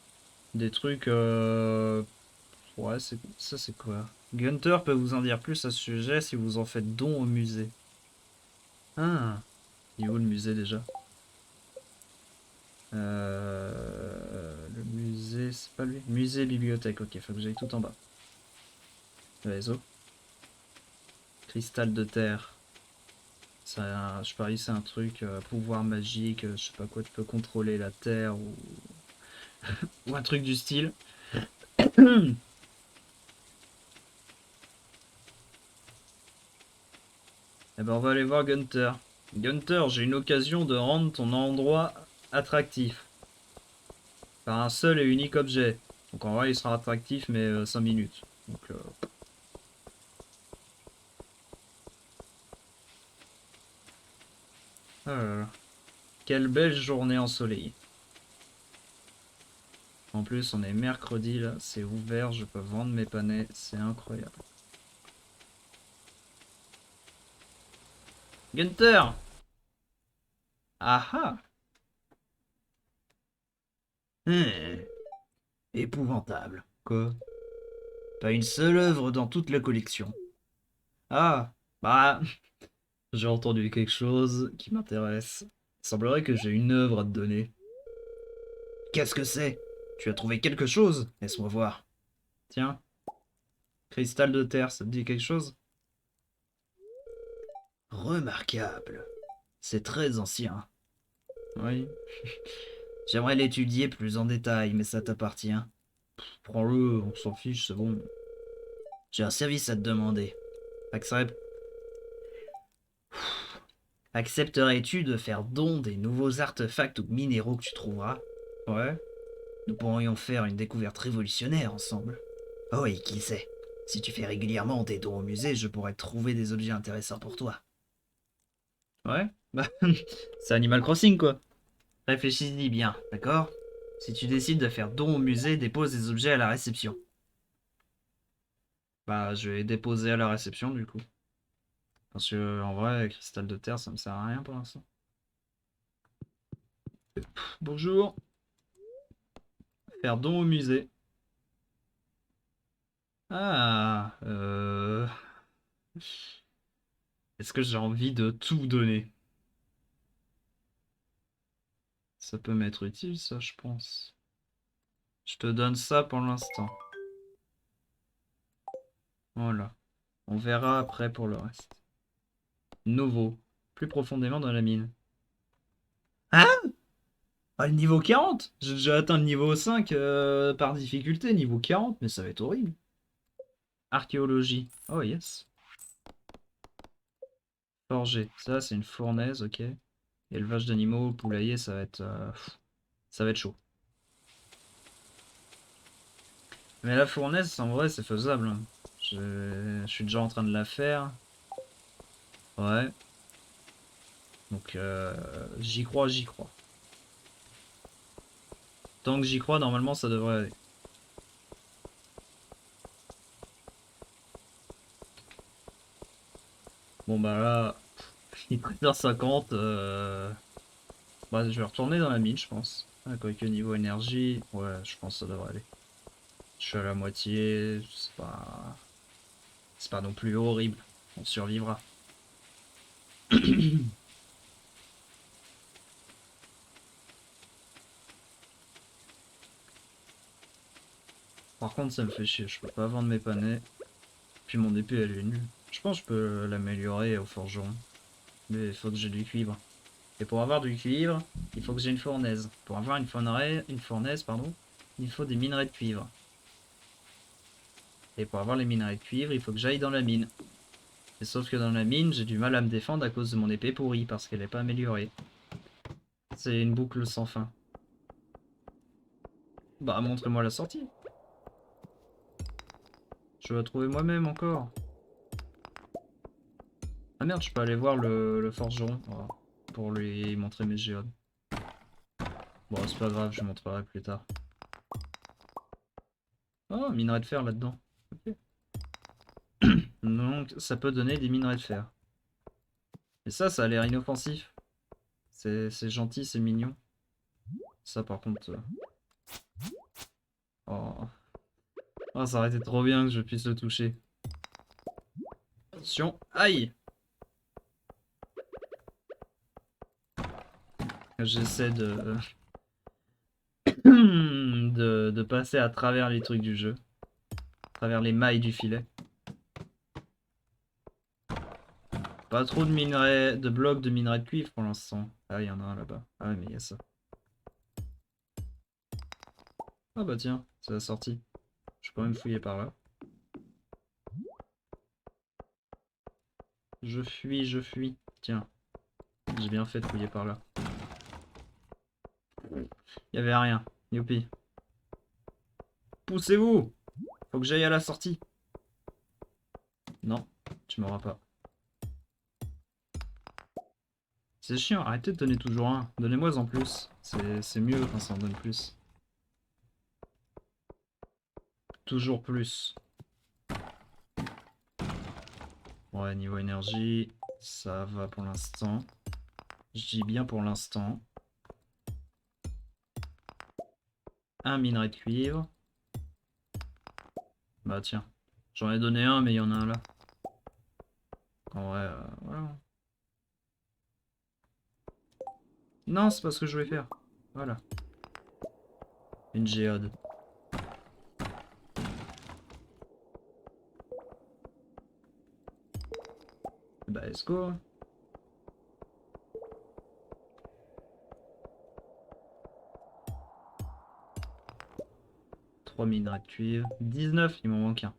Des trucs... Ouais, ça c'est quoi? Gunter peut vous en dire plus à ce sujet si vous en faites don au musée. Ah! Il est où le musée déjà? Le musée, c'est pas lui. Musée, bibliothèque, ok, faut que j'aille tout en bas. Le réseau. Cristal de terre. Je parie c'est un truc, pouvoir magique, je sais pas quoi, tu peux contrôler la terre ou un truc du style. Eh ben on va aller voir Gunther. Gunther, j'ai une occasion de rendre ton endroit attractif. Par un seul et unique objet. Donc en vrai il sera attractif mais 5 minutes. Donc oh là là. Quelle belle journée ensoleillée. En plus on est mercredi là, c'est ouvert, je peux vendre mes panais, c'est incroyable. Gunther! Ah ah! Épouvantable. Quoi? Pas une seule œuvre dans toute la collection. Ah! Bah, j'ai entendu quelque chose qui m'intéresse. Il semblerait que j'ai une œuvre à te donner. Qu'est-ce que c'est? Tu as trouvé quelque chose? Laisse-moi voir. Tiens, cristal de terre, ça te dit quelque chose? Remarquable. C'est très ancien. Oui. J'aimerais l'étudier plus en détail, mais ça t'appartient. Prends-le, on s'en fiche, c'est bon. J'ai un service à te demander. Accepte. Accepterais-tu de faire don des nouveaux artefacts ou minéraux que tu trouveras? Ouais. Nous pourrions faire une découverte révolutionnaire ensemble. Oh, et qui sait? Si tu fais régulièrement des dons au musée, je pourrais trouver des objets intéressants pour toi. Ouais, bah, c'est Animal Crossing quoi. Réfléchis-y bien, d'accord? Si tu décides de faire don au musée, dépose des objets à la réception. Bah, je vais déposer à la réception du coup. Parce que en vrai, cristal de terre, ça me sert à rien pour l'instant. Bonjour. Faire don au musée. Ah, est-ce que j'ai envie de tout donner? Ça peut m'être utile, ça, je pense. Je te donne ça pour l'instant. Voilà. On verra après pour le reste. Nouveau. Plus profondément dans la mine. Hein? Ah, le niveau 40? J'ai déjà atteint le niveau 5 par difficulté, niveau 40, mais ça va être horrible. Archéologie. Oh yes. Forger. Ça, c'est une fournaise, ok. Élevage d'animaux, poulailler, ça va être chaud. Mais la fournaise, en vrai, c'est faisable. Je suis déjà en train de la faire. Ouais. Donc, j'y crois, j'y crois. Tant que j'y crois, normalement, ça devrait aller. Bon, bah là, il est 13h50. Bah, je vais retourner dans la mine, je pense. Ah, quoique niveau énergie, ouais, je pense que ça devrait aller. Je suis à la moitié, c'est pas non plus horrible. On survivra. Par contre, ça me fait chier, je peux pas vendre mes panais. Puis mon épée, elle est nulle. Je pense que je peux l'améliorer au forgeron. Mais il faut que j'ai du cuivre. Et pour avoir du cuivre, il faut que j'ai une fournaise. Pour avoir une fournaise, pardon, il faut des minerais de cuivre. Et pour avoir les minerais de cuivre, il faut que j'aille dans la mine. Et sauf que dans la mine, j'ai du mal à me défendre à cause de mon épée pourrie, parce qu'elle n'est pas améliorée. C'est une boucle sans fin. Bah, montrez-moi la sortie. Je vais la trouver moi-même encore. Ah merde, je peux aller voir le forgeron pour lui montrer mes géodes. Bon, c'est pas grave, je montrerai plus tard. Oh, minerai de fer là-dedans. Ok. Donc, ça peut donner des minerais de fer. Et ça a l'air inoffensif. C'est gentil, c'est mignon. Ça, par contre... Oh. Oh, ça aurait été trop bien que je puisse le toucher. Attention. Aïe! J'essaie de passer à travers les trucs du jeu. À travers les mailles du filet. Pas trop de minerais, de blocs de minerais de cuivre pour l'instant. Ah, il y en a un là-bas. Ah, mais il y a ça. Ah bah tiens, c'est la sortie. Je peux même fouiller par là. Je fuis, je fuis. Tiens, j'ai bien fait de fouiller par là. Il y avait rien. Youpi. Poussez-vous! Faut que j'aille à la sortie. Non, tu m'auras pas. C'est chiant, arrêtez de donner toujours un. Donnez-moi en plus. C'est mieux quand ça en donne plus. Toujours plus. Ouais, niveau énergie, ça va pour l'instant. Je dis bien pour l'instant. Un minerai de cuivre. Bah tiens. J'en ai donné un, mais il y en a un là. En vrai, voilà. Non, c'est pas ce que je voulais faire. Voilà. Une géode. Bah, let's go. 3 minerais de cuivre. 19, il m'en manque un.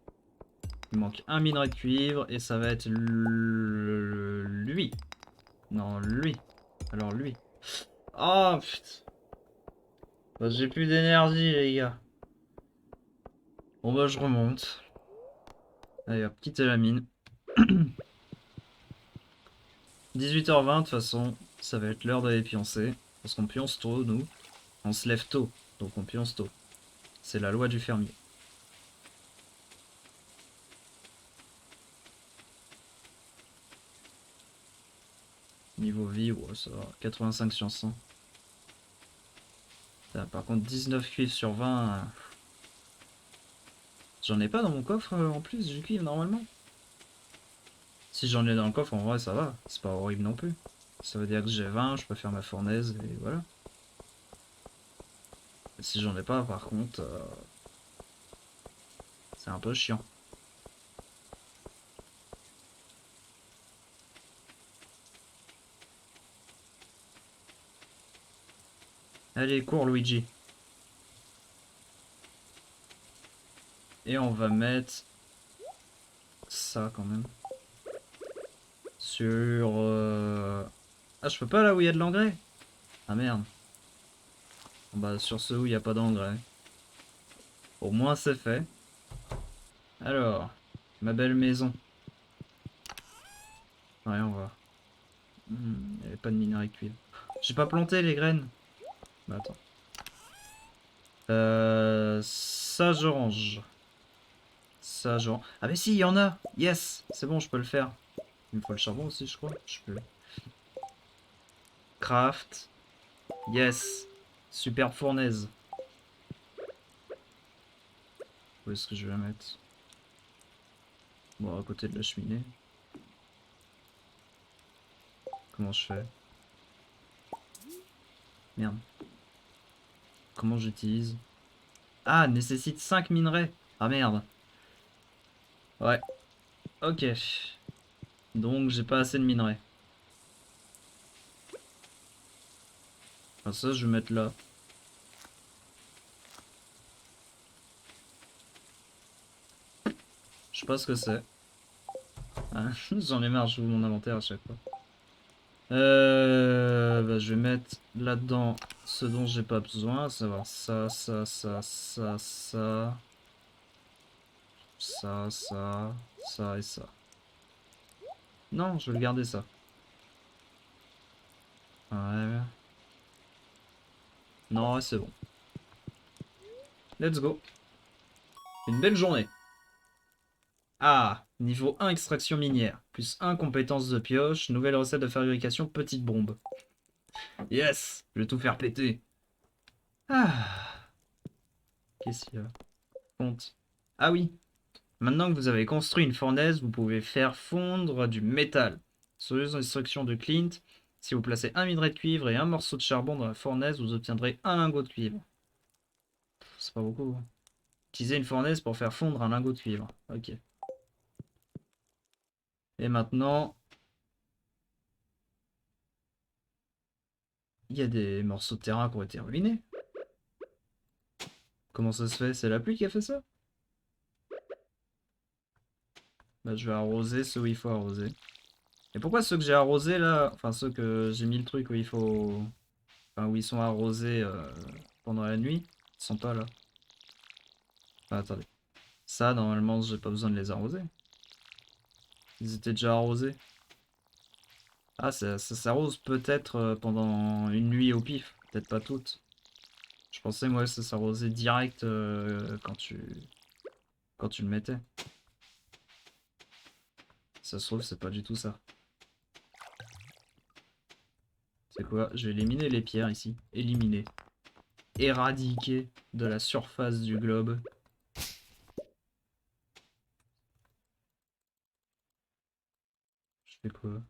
Il manque un minerai de cuivre et ça va être lui. Non, lui. Alors lui. Oh putain. Bah, j'ai plus d'énergie les gars. Bon bah je remonte. Allez hop, quitter la mine. 18h20 de toute façon, ça va être l'heure d'aller pioncer. Parce qu'on pionce tôt nous. On se lève tôt, donc on pionce tôt. C'est la loi du fermier. Niveau vie, ouais, ça va. 85 sur 100. Par contre 19 cuivres sur 20. J'en ai pas dans mon coffre en plus du cuivre normalement. Si j'en ai dans le coffre en vrai ça va. C'est pas horrible non plus. Ça veut dire que j'ai 20, je peux faire ma fournaise et voilà. Et si j'en ai pas par contre, c'est un peu chiant. Allez, cours Luigi. Et on va mettre ça quand même. Sur... Ah, je peux pas là où il y a de l'engrais? Ah merde. Bah sur ceux où il n'y a pas d'engrais. Au moins c'est fait. Alors, ma belle maison. Ouais, on va. Il n'y avait pas de minerai de cuivre. J'ai pas planté les graines. Bah attends. Ça je range. Ça je range. Ah mais si, il y en a. Yes, c'est bon, je peux le faire. Il me faut le charbon aussi, je crois. Je peux. Craft. Yes. Superbe fournaise. Où est-ce que je vais la mettre? Bon, à côté de la cheminée. Comment je fais? Merde. Comment j'utilise? Ah, nécessite 5 minerais. Ah merde. Ouais. Ok. Donc j'ai pas assez de minerais. Enfin, ça, je vais mettre là. Je sais pas ce que c'est. Ah, j'en ai marre, je j'ouvre mon inventaire à chaque fois. Bah, je vais mettre là-dedans ce dont j'ai pas besoin, à savoir ça, ça, ça, ça, ça, ça et ça. Non, je vais le garder ça. Ouais. Non, ouais, c'est bon. Let's go. Une belle journée. Ah, niveau 1 extraction minière. Plus 1 compétence de pioche. Nouvelle recette de fabrication petite bombe. Yes, je vais tout faire péter. Ah, qu'est-ce qu'il y a? Compte. Ah oui, maintenant que vous avez construit une fournaise, vous pouvez faire fondre du métal. Selon les instructions de Clint, si vous placez un minerai de cuivre et un morceau de charbon dans la fournaise, vous obtiendrez un lingot de cuivre. C'est pas beaucoup. Utiliser une fournaise pour faire fondre un lingot de cuivre. Ok. Et maintenant, il y a des morceaux de terrain qui ont été ruinés. Comment ça se fait? C'est la pluie qui a fait ça? Bah, je vais arroser ceux où il faut arroser. Et pourquoi ceux que j'ai arrosés là, enfin ceux que j'ai mis le truc où il faut, enfin où ils sont arrosés pendant la nuit, ils sont pas là. Enfin, attendez. Ça, normalement, j'ai pas besoin de les arroser. Ils étaient déjà arrosés. Ah, ça s'arrose peut-être pendant une nuit au pif. Peut-être pas toutes. Je pensais, moi, que ça s'arrosait direct quand tu le mettais. Ça se trouve, c'est pas du tout ça. C'est quoi? Je vais éliminer les pierres ici. Éliminer. Éradiquer de la surface du globe. Je fais quoi?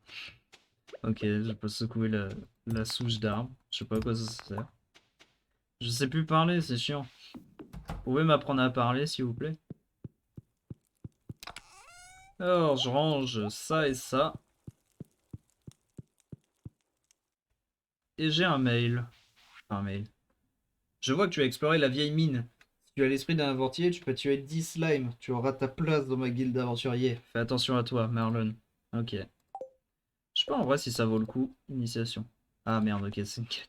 Ok, je peux secouer la souche d'arbre. Je sais pas à quoi ça sert. Je sais plus parler, c'est chiant. Vous pouvez m'apprendre à parler, s'il vous plaît? Alors, je range ça et ça. Et j'ai un mail. Un mail. Je vois que tu as exploré la vieille mine. Si tu as l'esprit d'un aventurier, tu peux tuer 10 slimes. Tu auras ta place dans ma guilde d'aventuriers. Fais attention à toi, Marlon. Ok. Je sais pas en vrai si ça vaut le coup. Initiation. Ah merde, ok, c'est une quête.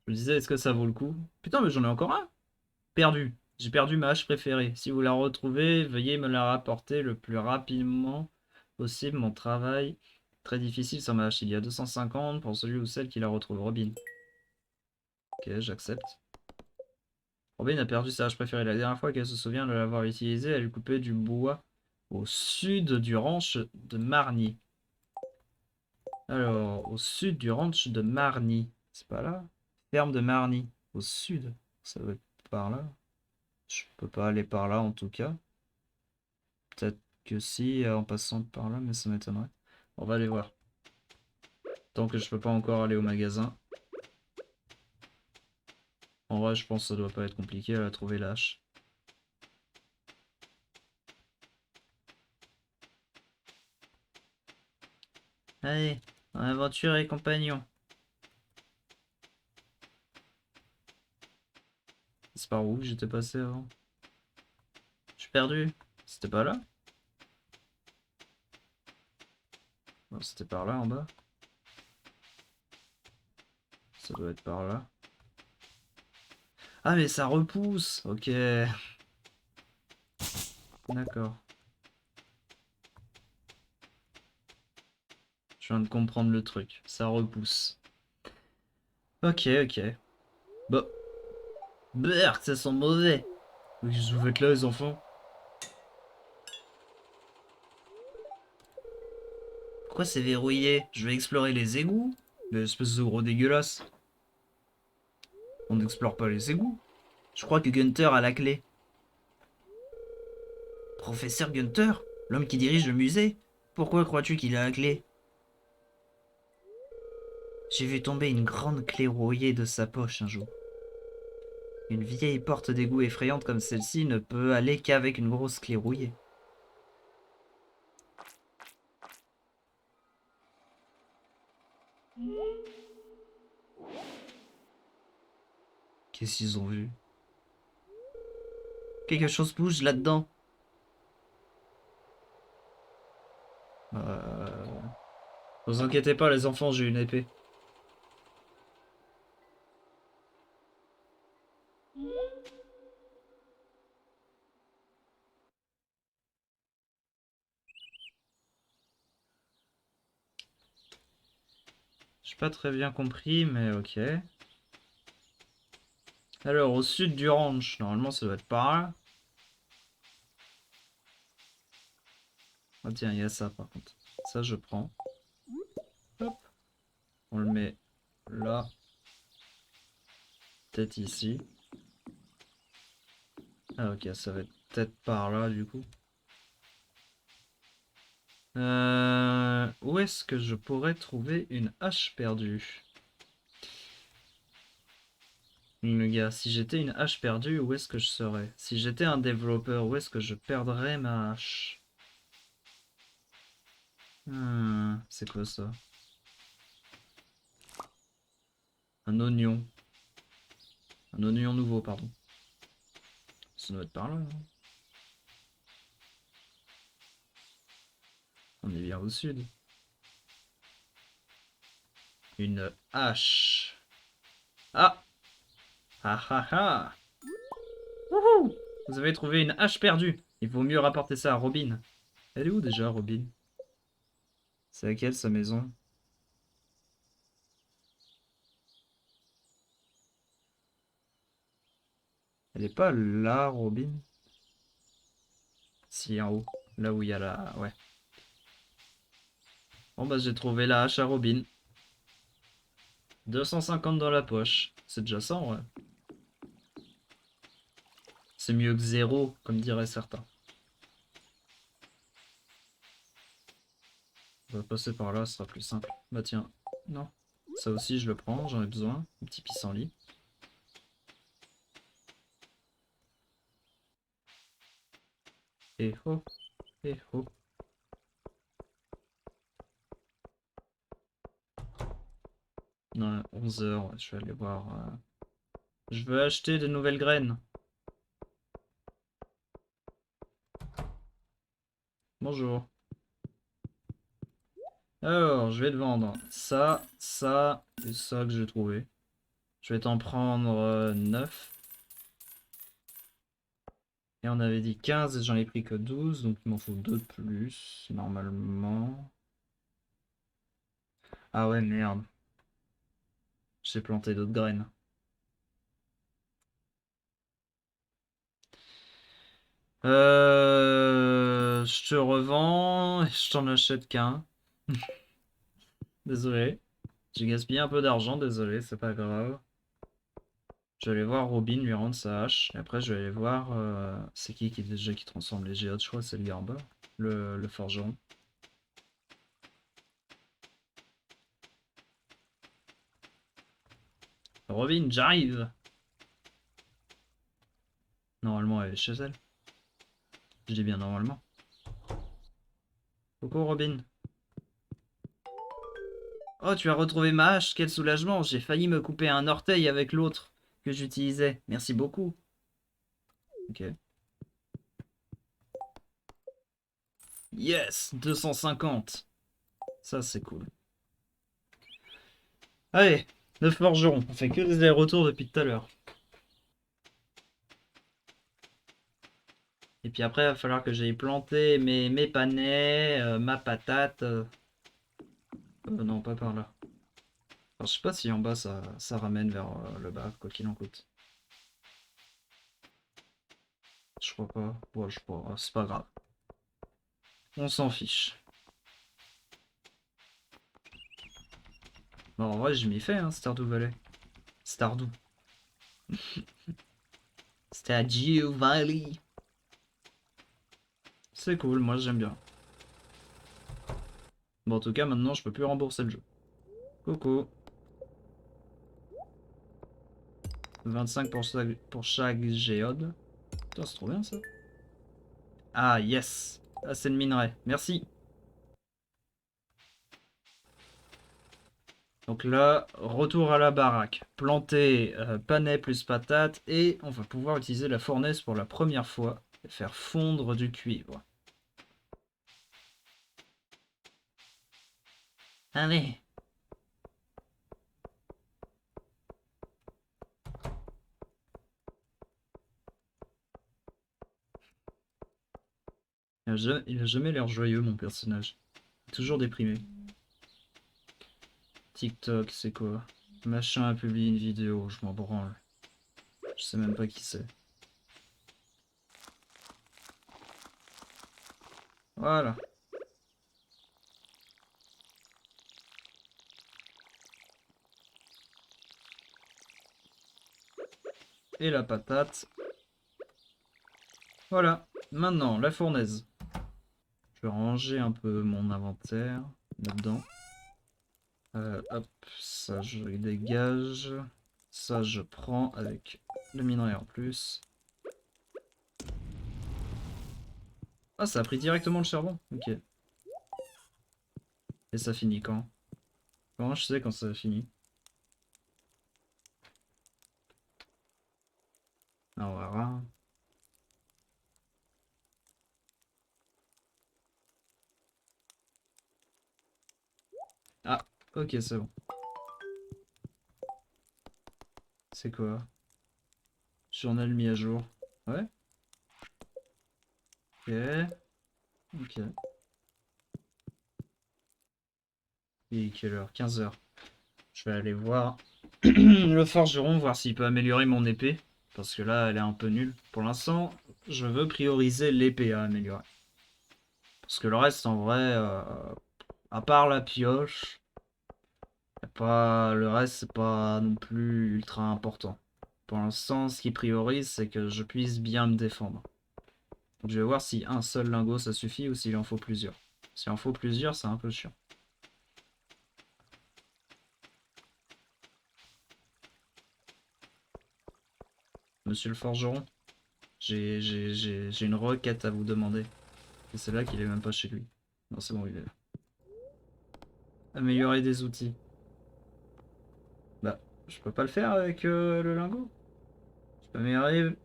Je me disais, est-ce que ça vaut le coup? Putain, mais j'en ai encore un. Perdu. J'ai perdu ma hache préférée. Si vous la retrouvez, veuillez me la rapporter le plus rapidement possible. Mon travail très difficile sur ma hache. Il y a 250 pour celui ou celle qui la retrouve. Robin. Ok, j'accepte. Robin a perdu sa hache préférée. La dernière fois qu'elle se souvient de l'avoir utilisée, elle coupait du bois au sud du ranch de Marny. Alors, au sud du ranch de Marny. C'est pas là? Ferme de Marny. Au sud. Ça doit être par là. Je peux pas aller par là en tout cas. Peut-être que si, en passant par là, mais ça m'étonnerait. On va aller voir. Tant que je peux pas encore aller au magasin. En vrai, je pense que ça doit pas être compliqué à la trouver la hache. Allez, aventure et compagnon. C'est par où que j'étais passé avant? Je suis perdu. C'était pas là? Non, c'était par là en bas. Ça doit être par là. Ah mais ça repousse. Ok. D'accord. Je viens de comprendre le truc. Ça repousse. Ok, ok. Bah. Berk, ça sent mauvais. Qu'est-ce que vous faites là les enfants? Pourquoi c'est verrouillé? Je vais explorer les égouts? L'espèce de gros dégueulasse. On n'explore pas les égouts. Je crois que Gunther a la clé. Professeur Gunther? L'homme qui dirige le musée? Pourquoi crois-tu qu'il a la clé? J'ai vu tomber une grande clé rouillée de sa poche un jour. Une vieille porte d'égout effrayante comme celle-ci ne peut aller qu'avec une grosse clé rouillée. Qu'est-ce qu'ils ont vu? Quelque chose bouge là-dedans. Vous inquiétez pas les enfants, j'ai une épée. J'ai pas très bien compris, mais ok. Alors, au sud du ranch, normalement ça doit être par là. Ah tiens, il y a ça par contre. Ça, je prends. Hop. On le met là. Peut-être ici. Ah ok, ça va être peut-être par là du coup. Où est-ce que je pourrais trouver une hache perdue? Le gars, si j'étais une hache perdue, où est-ce que je serais? Si j'étais un développeur, où est-ce que je perdrais ma hache? C'est quoi ça? Un oignon. Un oignon nouveau, pardon. Ça doit être par là, hein. On est bien au sud. Une hache. Ah! Ah ah ah! Wouhou! Vous avez trouvé une hache perdue. Il vaut mieux rapporter ça à Robin. Elle est où déjà, Robin? C'est laquelle sa maison? Elle est pas là, Robin? Si, en haut. Là où il y a la... Ouais. Bon bah j'ai trouvé la hache à Robin. 250 dans la poche. C'est déjà ça, ouais. C'est mieux que zéro, comme diraient certains. On va passer par là, ce sera plus simple. Bah tiens, non. Ça aussi, je le prends, j'en ai besoin. Un petit pissenlit. Et oh, et oh. Non, 11 heures, je vais aller voir. Je veux acheter de nouvelles graines. Bonjour. Alors, je vais te vendre ça et ça que j'ai trouvé. Je vais t'en prendre 9. Et on avait dit 15 et j'en ai pris que 12, donc il m'en faut 2 de plus, normalement. Ah ouais, merde. J'ai planté d'autres graines. Je te revends et je t'en achète qu'un. Désolé. J'ai gaspillé un peu d'argent, désolé, c'est pas grave. Je vais aller voir Robin, lui rendre sa hache. Et après, je vais aller voir... c'est qui déjà qui transforme les géodes? Je crois que c'est le Garba, le forgeron. Robin, j'arrive! Normalement, elle est chez elle. Je dis bien normalement. Coucou Robin. Oh, tu as retrouvé ma hache, quel soulagement! J'ai failli me couper un orteil avec l'autre que j'utilisais. Merci beaucoup. Ok. Yes! 250. Ça, c'est cool. Allez, le forgeron. On fait que des allers-retours depuis tout à l'heure. Et puis après, il va falloir que j'aille planter mes panais, ma patate. Non, pas par là. Alors, je sais pas si en bas ça ramène vers le bas, quoi qu'il en coûte. Je crois pas. Ouais, je crois. C'est pas grave. On s'en fiche. Bon, en vrai, je m'y fais, hein, Stardew Valley. Stardew. Stardew Valley. C'est cool, moi j'aime bien. Bon, en tout cas, maintenant, je peux plus rembourser le jeu. Coucou. 25 pour chaque géode. Putain, c'est trop bien ça. Ah, yes. Ah, c'est le minerai. Merci. Donc là, retour à la baraque. Planter panais plus patate. Et on va pouvoir utiliser la fournaise pour la première fois. Et faire fondre du cuivre. Allez. Il a jamais l'air joyeux, mon personnage. Toujours déprimé. TikTok, c'est quoi? Machin a publié une vidéo, je m'en branle. Je sais même pas qui c'est. Voilà. Et la patate. Voilà. Maintenant, la fournaise. Je vais ranger un peu mon inventaire là-dedans. Hop, ça je dégage. Ça je prends avec le minerai en plus. Ah, ça a pris directement le charbon. Ok. Et ça finit quand? Comment je sais quand ça finit? Ah, on verra. Ah, ok, c'est bon. C'est quoi? Journal mis à jour. Ouais, ok. Ok. Et quelle heure? 15 heures. Je vais aller voir le forgeron, voir s'il peut améliorer mon épée. Parce que là, elle est un peu nulle. Pour l'instant, je veux prioriser l'épée à améliorer. Parce que le reste, en vrai, à part la pioche, pas... le reste, c'est pas non plus ultra important. Pour l'instant, ce qui priorise, c'est que je puisse bien me défendre. Donc, je vais voir si un seul lingot ça suffit ou s'il en faut plusieurs. S'il en faut plusieurs, c'est un peu chiant. Monsieur le forgeron, j'ai une requête à vous demander. Et c'est là qu'il est même pas chez lui. Non, c'est bon, il est là. Améliorer des outils. Bah, je peux pas le faire avec le lingot. Je peux améliorer...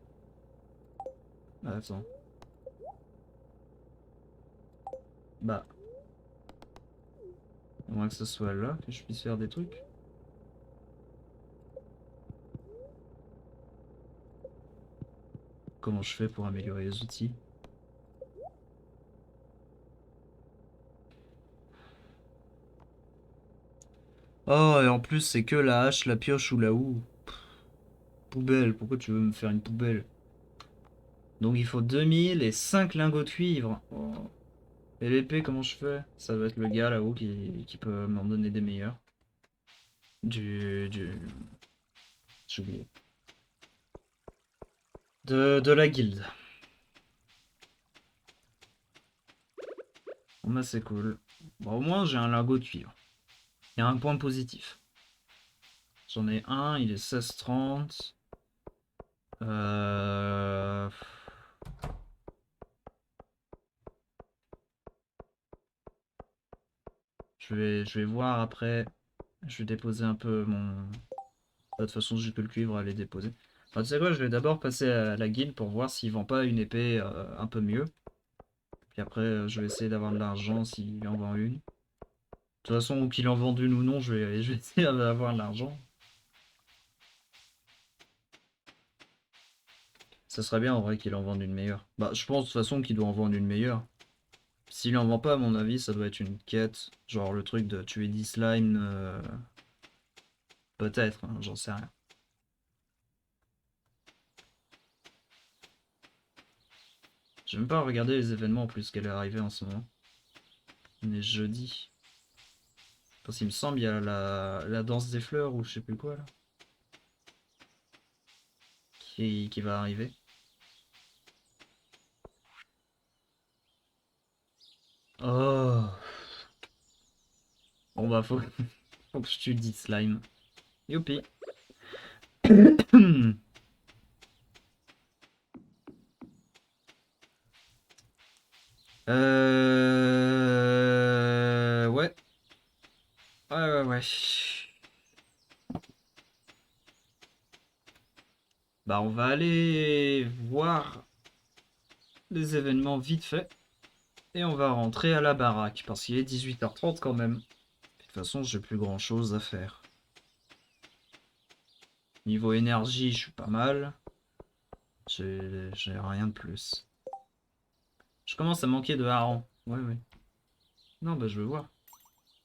Ah, attends. Bah, à moins que ce soit là que je puisse faire des trucs. Comment je fais pour améliorer les outils? Oh, et en plus, c'est que la hache, la pioche ou la houe. Poubelle, pourquoi tu veux me faire une poubelle? Donc il faut 2000 et 5 lingots de cuivre. Oh. Et l'épée, comment je fais? Ça doit être le gars là-haut qui peut m'en donner des meilleurs. Du... J'ai oublié. De la guilde. Bon bah c'est cool. Bon, au moins j'ai un lingot de cuivre. Il y a un point positif. J'en ai un, il est 16,30. Euh... je vais voir après. Je vais déposer un peu mon... De toute façon, j'ai que le cuivre à les déposer. Enfin, tu sais quoi, je vais d'abord passer à la guilde pour voir s'ils vendent pas une épée un peu mieux. Puis après, je vais essayer d'avoir de l'argent s'il en vend une. De toute façon, qu'il en vende une ou non, je vais essayer d'avoir de l'argent. Ça serait bien en vrai qu'il en vende une meilleure. Bah, je pense de toute façon qu'il doit en vendre une meilleure. S'il en vend pas, à mon avis, ça doit être une quête. Genre le truc de tuer 10 slimes. Peut-être, hein, j'en sais rien. J'ai même pas regardé les événements en plus qu'elle est arrivée en ce moment. On est jeudi. Parce qu'il me semble, il y a la danse des fleurs ou je sais plus quoi là. Qui va arriver. Oh. Bon bah faut que je tue 10 slime. Youpi. Ouais. Ouais, ouais, ouais. Bah, on va aller voir les événements vite fait. Et on va rentrer à la baraque. Parce qu'il est 18h30 quand même. De toute façon, j'ai plus grand chose à faire. Niveau énergie, je suis pas mal. J'ai rien de plus. Je commence à manquer de harengs. Ouais, ouais. Non, bah je veux voir.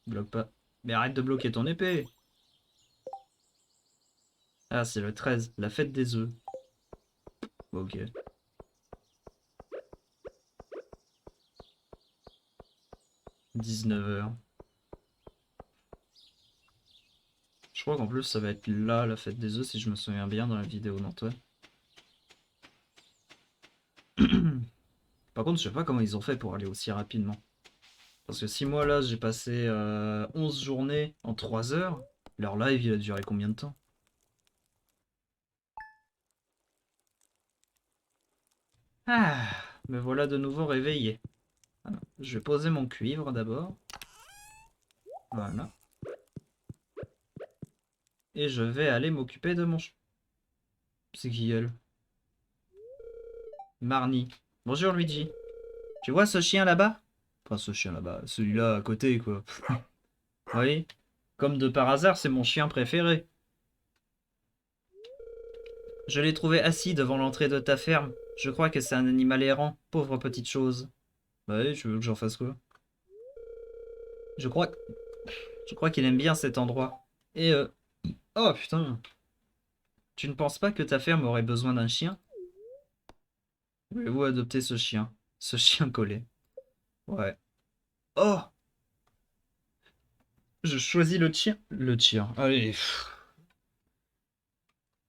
Bloque pas. Mais arrête de bloquer ton épée. Ah, c'est le 13, la fête des œufs. Ok. 19h. Je crois qu'en plus, ça va être là, la fête des œufs, si je me souviens bien, dans la vidéo d'Antoine. Par contre, je sais pas comment ils ont fait pour aller aussi rapidement. Parce que si moi, là, j'ai passé 11 journées en 3 heures, leur live, il a duré combien de temps? Ah, me voilà de nouveau réveillé. Voilà. Je vais poser mon cuivre d'abord. Voilà. Et je vais aller m'occuper de mon... C'est qui elle? Marnie. Bonjour Luigi. Tu vois ce chien là-bas? Enfin, ce chien là-bas, celui-là à côté, quoi. Oui. Comme de par hasard, c'est mon chien préféré. Je l'ai trouvé assis devant l'entrée de ta ferme. Je crois que c'est un animal errant, pauvre petite chose. Bah oui, tu veux que j'en fasse quoi? Je crois, je crois qu'il aime bien cet endroit. Et oh putain, tu ne penses pas que ta ferme aurait besoin d'un chien? Voulez-vous adopter ce chien? Ce chien collé. Ouais. Oh! Je choisis le chien. Le chien. Allez.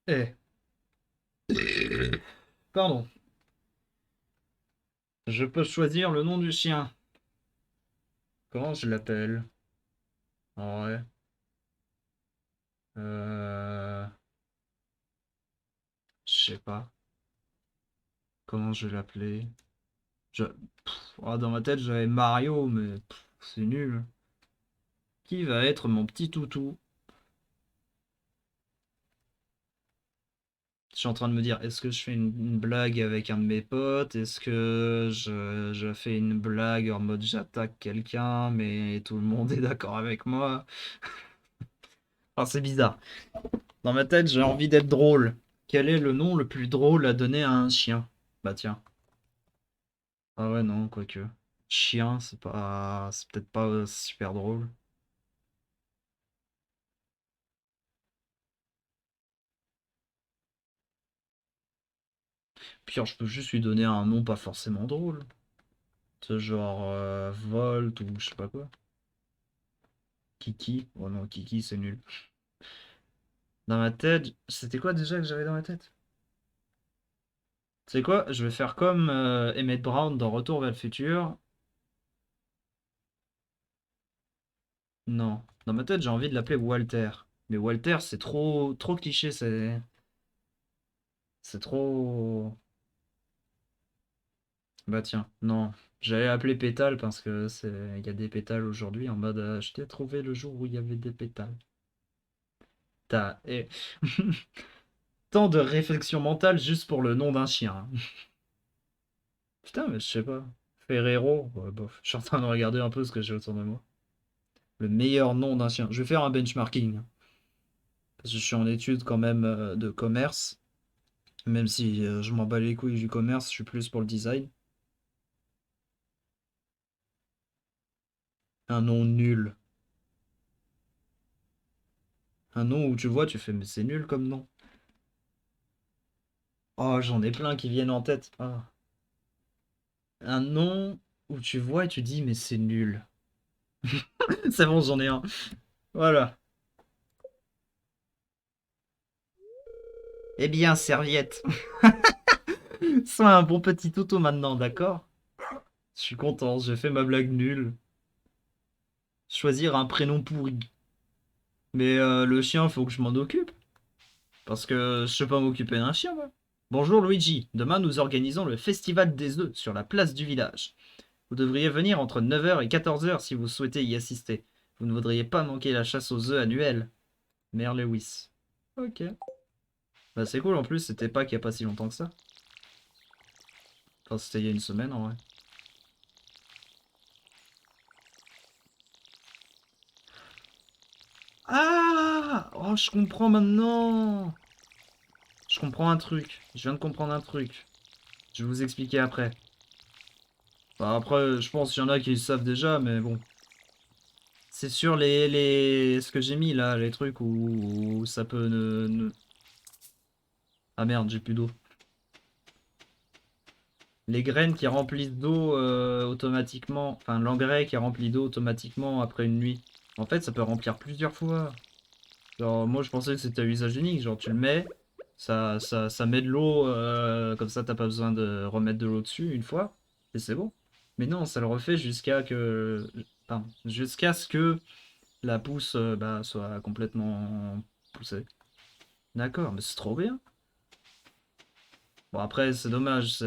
Eh. Pardon. Je peux choisir le nom du chien. Comment je l'appelle? Ouais. Euh... Je sais pas. Comment je vais l'appeler? Je... dans ma tête, j'avais Mario, mais c'est nul. Qui va être mon petit toutou? Je suis en train de me dire, est-ce que je fais une blague avec un de mes potes? Est-ce que je fais une blague en mode j'attaque quelqu'un, mais tout le monde est d'accord avec moi? Enfin, c'est bizarre. Dans ma tête, j'ai envie d'être drôle. Quel est le nom le plus drôle à donner à un chien? Bah tiens. Ah ouais, non, quoique. Chien, c'est pas... C'est peut-être pas super drôle. Pire, je peux juste lui donner un nom pas forcément drôle. Ce genre Volt ou je sais pas quoi. Kiki. Oh non, Kiki, c'est nul. Dans ma tête, c'était quoi déjà que j'avais dans ma tête? C'est quoi? Je vais faire comme Emmett Brown dans Retour vers le futur. Non. Dans ma tête, j'ai envie de l'appeler Walter. Mais Walter, c'est trop cliché, c'est trop... Bah tiens, non. J'allais appeler pétale parce que il y a des pétales aujourd'hui en mode je t'ai trouvé le jour où il y avait des pétales. T'as tant de réflexion mentale juste pour le nom d'un chien, hein. Putain, mais je sais pas. Ferrero, ouais, bof. Je suis en train de regarder un peu ce que j'ai autour de moi. Le meilleur nom d'un chien. Je vais faire un benchmarking, hein. Parce que je suis en étude quand même de commerce. Même si je m'en bats les couilles du commerce, je suis plus pour le design. Un nom nul. Un nom où tu vois, tu fais, mais c'est nul comme nom. Oh, j'en ai plein qui viennent en tête. Ah. Un nom où tu vois et tu dis, mais c'est nul. C'est bon, j'en ai un. Voilà. Eh bien, serviette. Sois un bon petit toutou maintenant, d'accord? Je suis content, j'ai fait ma blague nulle. Choisir un prénom pourri. Mais le chien, faut que je m'en occupe. Parce que je sais pas m'occuper d'un chien, moi. Bonjour Luigi, demain nous organisons le festival des œufs sur la place du village. Vous devriez venir entre 9h et 14h si vous souhaitez y assister. Vous ne voudriez pas manquer la chasse aux œufs annuelle. Mère Lewis. Ok. Bah c'est cool, en plus c'était pas qu'il y a pas si longtemps que ça. Enfin c'était il y a une semaine en vrai. Ah! Oh je comprends maintenant. Je comprends un truc. Je viens de comprendre un truc. Je vais vous expliquer après. Bah après, je pense qu'il y en a qui le savent déjà, mais bon. C'est sur ce que j'ai mis là, les trucs où ça peut Ah merde, j'ai plus d'eau. Les graines qui remplissent d'eau automatiquement, enfin l'engrais qui est rempli d'eau automatiquement après une nuit. En fait, ça peut remplir plusieurs fois. Genre, moi je pensais que c'était à usage unique, genre tu le mets, ça met de l'eau, comme ça t'as pas besoin de remettre de l'eau dessus une fois, et c'est bon. Mais non, ça le refait jusqu'à ce que la pousse bah, soit complètement poussée. D'accord, mais c'est trop bien. Bon après c'est dommage,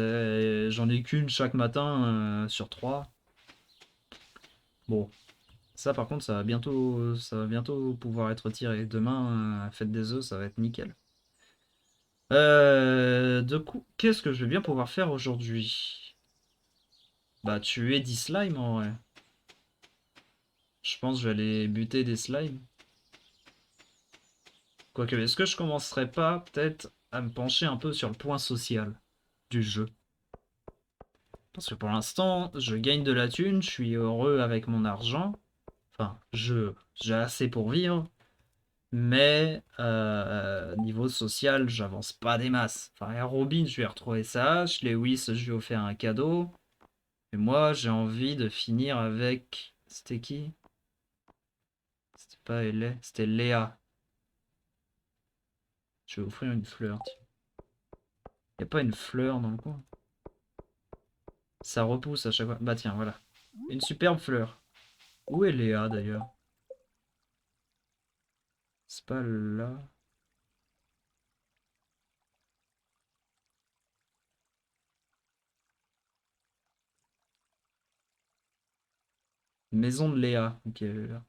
j'en ai qu'une chaque matin sur 3. Bon, ça par contre ça va bientôt pouvoir être tiré. Demain, fête des œufs, ça va être nickel. Du coup, qu'est-ce que je vais bien pouvoir faire aujourd'hui? Bah tuer des slimes en vrai. Je pense que je vais aller buter des slimes. Quoique, est-ce que je commencerai pas peut-être à me pencher un peu sur le point social du jeu? Parce que pour l'instant, je gagne de la thune, je suis heureux avec mon argent. Enfin, j'ai assez pour vivre. Mais niveau social, j'avance pas des masses. Enfin, à Robin, je lui ai retrouvé sa hache. Lewis, je lui ai offert un cadeau. Et moi, j'ai envie de finir avec... C'était qui? C'était pas Elle, c'était Léa. Je vais offrir une fleur. Y a pas une fleur dans le coin? Ça repousse à chaque fois. Bah tiens, voilà. Une superbe fleur. Où est Léa d'ailleurs? C'est pas là. Maison de Léa. Ok, elle est là.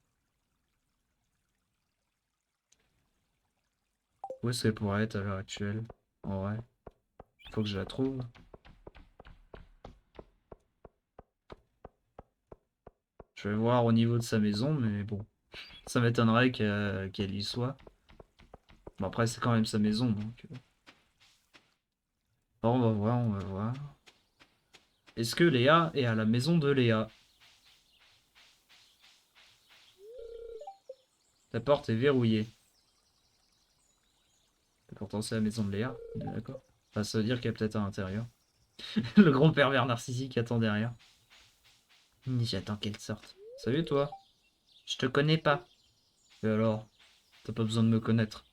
Où est-ce qu'elle pourrait être à l'heure actuelle? En vrai, faut que je la trouve. Je vais voir au niveau de sa maison, mais bon. Ça m'étonnerait qu'elle y soit. Bon, après, c'est quand même sa maison, donc... Bon, on va voir, on va voir. Est-ce que Léa est à la maison de Léa? La porte est verrouillée. Pourtant, c'est la maison de Léa. On est d'accord. Enfin, ça veut dire qu'il y a peut-être à l'intérieur. Le grand pervers narcissique attend derrière. J'attends qu'elle sorte. Salut, toi. Je te connais pas. Et alors? T'as pas besoin de me connaître.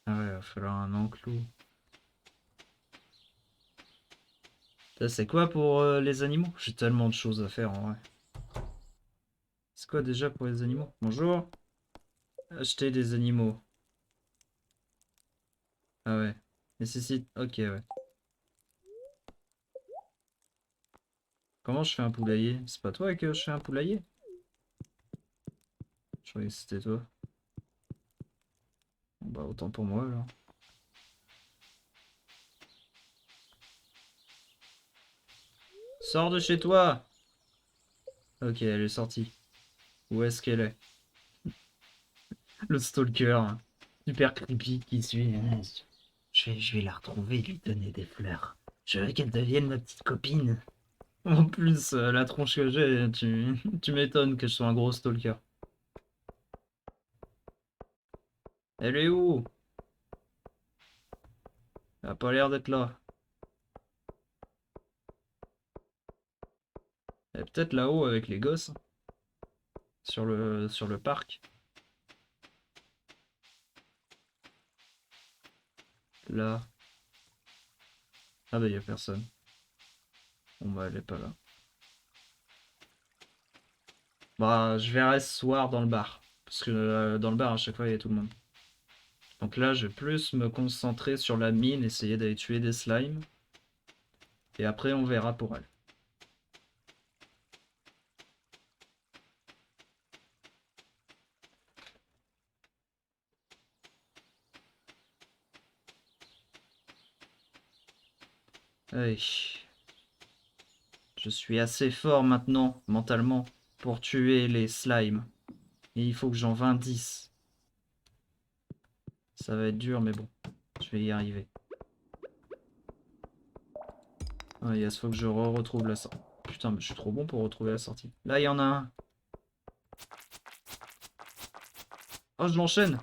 Ah ouais, il va falloir un enclos. Ça, c'est quoi pour les animaux? J'ai tellement de choses à faire en vrai. C'est quoi déjà pour les animaux? Bonjour. Acheter des animaux. Ah ouais. Nécessite. Ok, ouais. Comment je fais un poulailler? C'est pas toi que je fais un poulailler? Je croyais que c'était toi. Bon, bah autant pour moi alors. Sors de chez toi! Ok, elle est sortie. Où est-ce qu'elle est? Le stalker, hein. Super creepy qui suit. Je vais la retrouver et lui donner des fleurs. Je veux qu'elle devienne ma petite copine. En plus, la tronche que j'ai, tu m'étonnes que je sois un gros stalker. Elle est où? Elle a pas l'air d'être là. Elle est peut-être là-haut avec les gosses. Sur le parc. Là. Ah bah y a personne. Bon bah elle est pas là. Bah, je verrai ce soir dans le bar. Parce que dans le bar, à chaque fois, il y a tout le monde. Donc là, je vais plus me concentrer sur la mine, essayer d'aller tuer des slimes. Et après, on verra pour elle. Allez. Je suis assez fort maintenant, mentalement, pour tuer les slimes. Et il faut que j'en vainc 10. Ça va être dur, mais bon, je vais y arriver. Ah, yes, faut que je retrouve la sortie. Putain, mais je suis trop bon pour retrouver la sortie. Là, il y en a un. Oh, je l'enchaîne.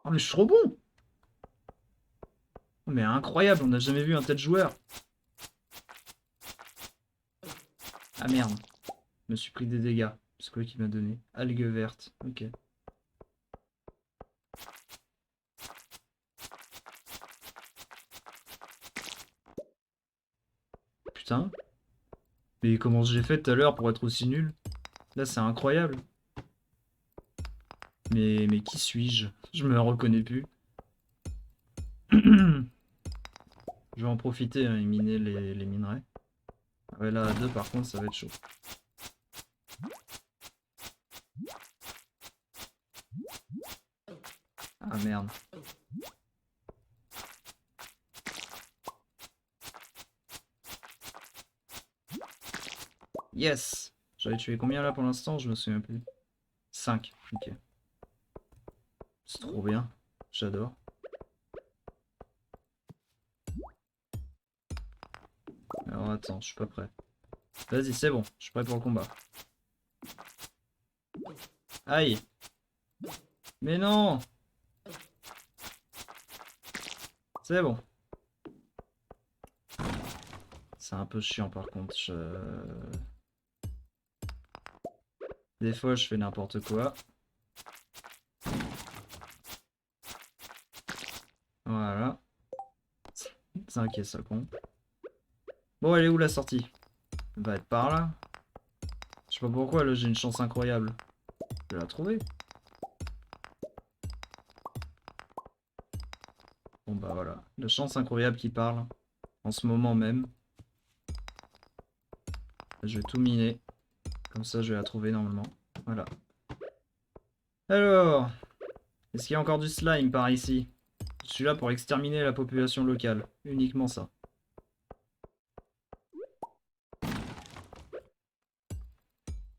Oh, mais je suis trop bon. Oh, mais incroyable, on n'a jamais vu un tel joueur. Ah merde, je me suis pris des dégâts. C'est quoi qui m'a donné? Algue verte, ok. Putain. Mais comment j'ai fait tout à l'heure pour être aussi nul? Là, c'est incroyable. Mais qui suis-je? Je me reconnais plus. Je vais en profiter, hein, et miner les minerais. Ouais, là, à deux, par contre, ça va être chaud. Ah merde. Yes! J'avais tué combien là pour l'instant? Je me souviens plus. 5. Ok. C'est trop bien. J'adore. Alors attends, je suis pas prêt. Vas-y, c'est bon. Je suis prêt pour le combat. Aïe! Mais non! C'est bon. C'est un peu chiant par contre. Des fois, je fais n'importe quoi. Voilà. 5 et ça compte. Bon, elle est où la sortie? Elle va être par là. Je sais pas pourquoi, là j'ai une chance incroyable. Je vais la trouver. Bon bah voilà. La chance incroyable qui parle. En ce moment même. Je vais tout miner. Comme ça, je vais la trouver normalement. Voilà. Alors, est-ce qu'il y a encore du slime par ici? Je suis là pour exterminer la population locale. Uniquement ça.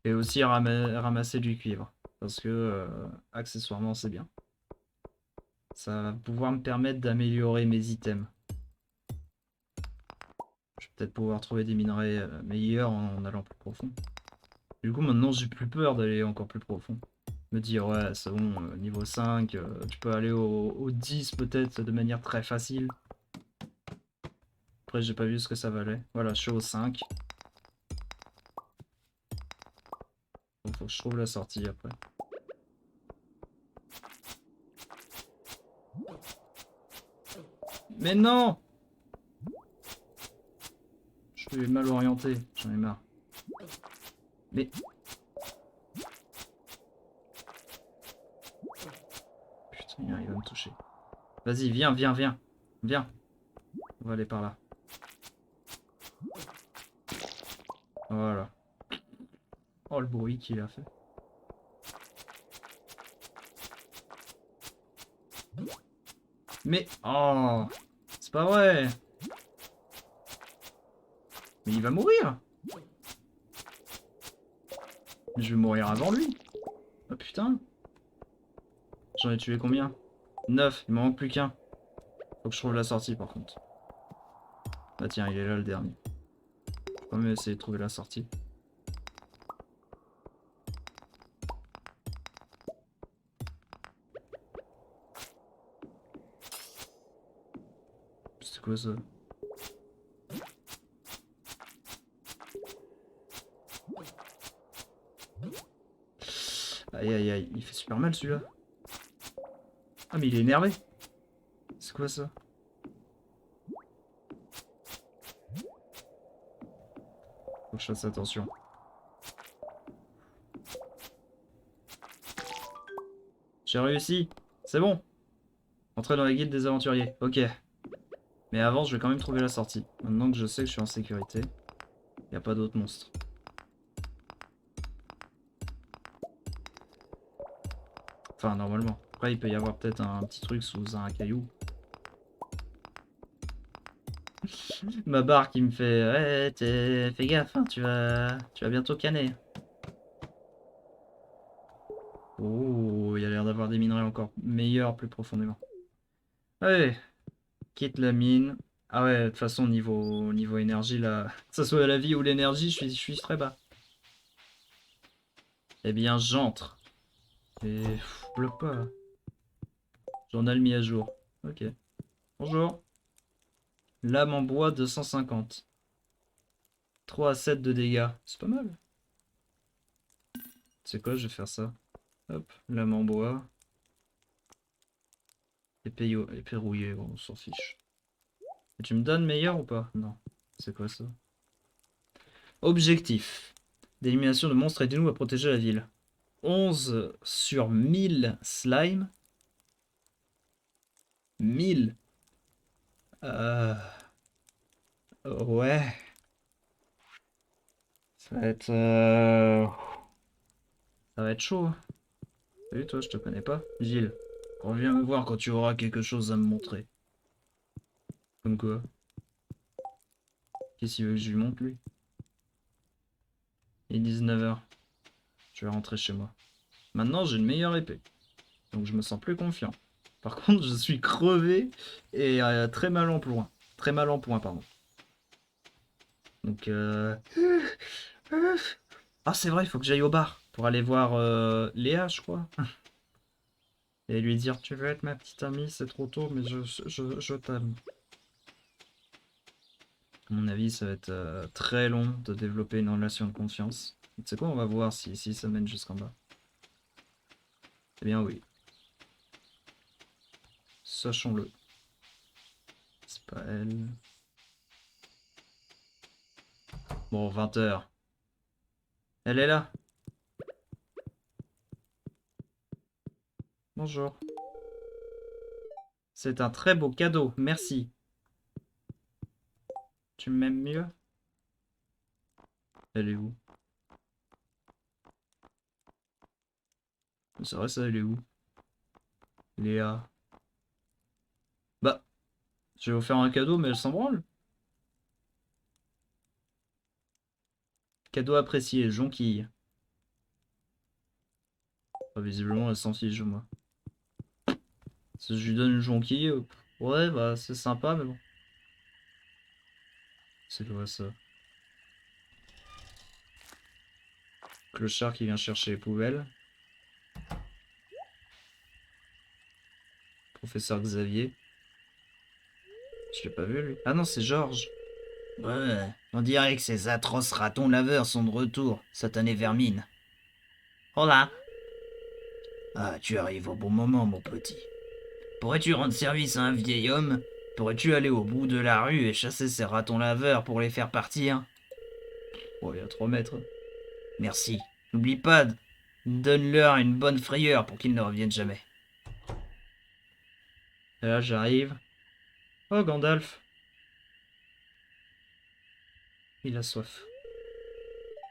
Et aussi ramasser du cuivre. Parce que, accessoirement, c'est bien. Ça va pouvoir me permettre d'améliorer mes items. Je vais peut-être pouvoir trouver des minerais meilleurs en allant plus profond. Du coup, maintenant, j'ai plus peur d'aller encore plus profond. Me dire, ouais, c'est bon, niveau 5, tu peux aller au 10 peut-être de manière très facile. Après, j'ai pas vu ce que ça valait. Voilà, je suis au 5. Bon, faut que je trouve la sortie après. Mais non! Je suis mal orienté, j'en ai marre. Mais... Putain, il va me toucher. Vas-y, viens, viens, viens. Viens. On va aller par là. Voilà. Oh, le bruit qu'il a fait. Mais... Oh! C'est pas vrai! Mais il va mourir! Mais je vais mourir avant lui! Oh putain! J'en ai tué combien? 9, il m'en manque plus qu'un. Faut que je trouve la sortie par contre. Bah tiens, il est là le dernier. Faut quand même essayer de trouver la sortie. C'est quoi ça? Aïe aïe aïe, il fait super mal celui-là. Ah mais il est énervé. C'est quoi ça? fasse attention. J'ai réussi. C'est bon. Entrer dans la guilde des aventuriers. Ok. Mais avant, je vais quand même trouver la sortie. Maintenant que je sais que je suis en sécurité. Il n'y a pas d'autres monstres. Enfin, normalement. Après, il peut y avoir peut-être un petit truc sous un caillou. Ma barre qui me fait ouais, fais gaffe, hein, tu vas bientôt canner. Oh, il y a l'air d'avoir des minerais encore meilleurs plus profondément. Allez, quitte la mine. Ah ouais, de toute façon, niveau énergie, là, que ce soit la vie ou l'énergie, je suis très bas. Eh bien, j'entre. Et bloque pas. Journal mis à jour. Ok. Bonjour. Lame en bois 250. 3 à 7 de dégâts. C'est pas mal. C'est quoi, je vais faire ça. Hop, lame en bois. Épée rouillée, bon, on s'en fiche. Et tu me donnes meilleur ou pas? Non. C'est quoi ça? Objectif. D'élimination de monstres, aidez-nous à protéger la ville. 11 sur 1000 slime. 1000. Euh... Ouais. Ça va être... Ça va être chaud, hein. Salut toi, je te connais pas. Gilles, reviens me voir quand tu auras quelque chose à me montrer. Comme quoi? Qu'est-ce qu'il veut que je lui montre, lui? Il est 19h. Je vais rentrer chez moi. Maintenant, j'ai une meilleure épée. Donc je me sens plus confiant. Par contre, je suis crevé et très mal en point. Très mal en point, pardon. Donc, ah, c'est vrai, il faut que j'aille au bar pour aller voir Léa, je crois. Et lui dire, tu veux être ma petite amie, c'est trop tôt, mais je t'aime. À mon avis, ça va être très long de développer une relation de confiance. Tu sais quoi, on va voir si ça mène jusqu'en bas. Eh bien oui. Sachons-le. C'est pas elle. Bon, 20h. Elle est là. Bonjour. C'est un très beau cadeau, merci. Tu m'aimes mieux? Elle est où? C'est vrai ça, elle est où? Léa. Bah, je vais vous faire un cadeau, mais elle s'en branle. Cadeau apprécié, jonquille. Ah, visiblement, elle s'en fiche de moi. Si je lui donne une jonquille, ouais, bah c'est sympa, mais bon. C'est quoi ça? Clochard qui vient chercher les poubelles. Professeur Xavier. Je l'ai pas vu, lui. Ah non, c'est Georges. Ouais, on dirait que ces atroces ratons laveurs sont de retour, satanée vermine. Hola. Ah, tu arrives au bon moment, mon petit. Pourrais-tu rendre service à un vieil homme? Pourrais-tu aller au bout de la rue et chasser ces ratons laveurs pour les faire partir? Oh, il y a 3 mètres. Merci. N'oublie pas, donne-leur une bonne frayeur pour qu'ils ne reviennent jamais. Et là, j'arrive. Oh, Gandalf. Il a soif.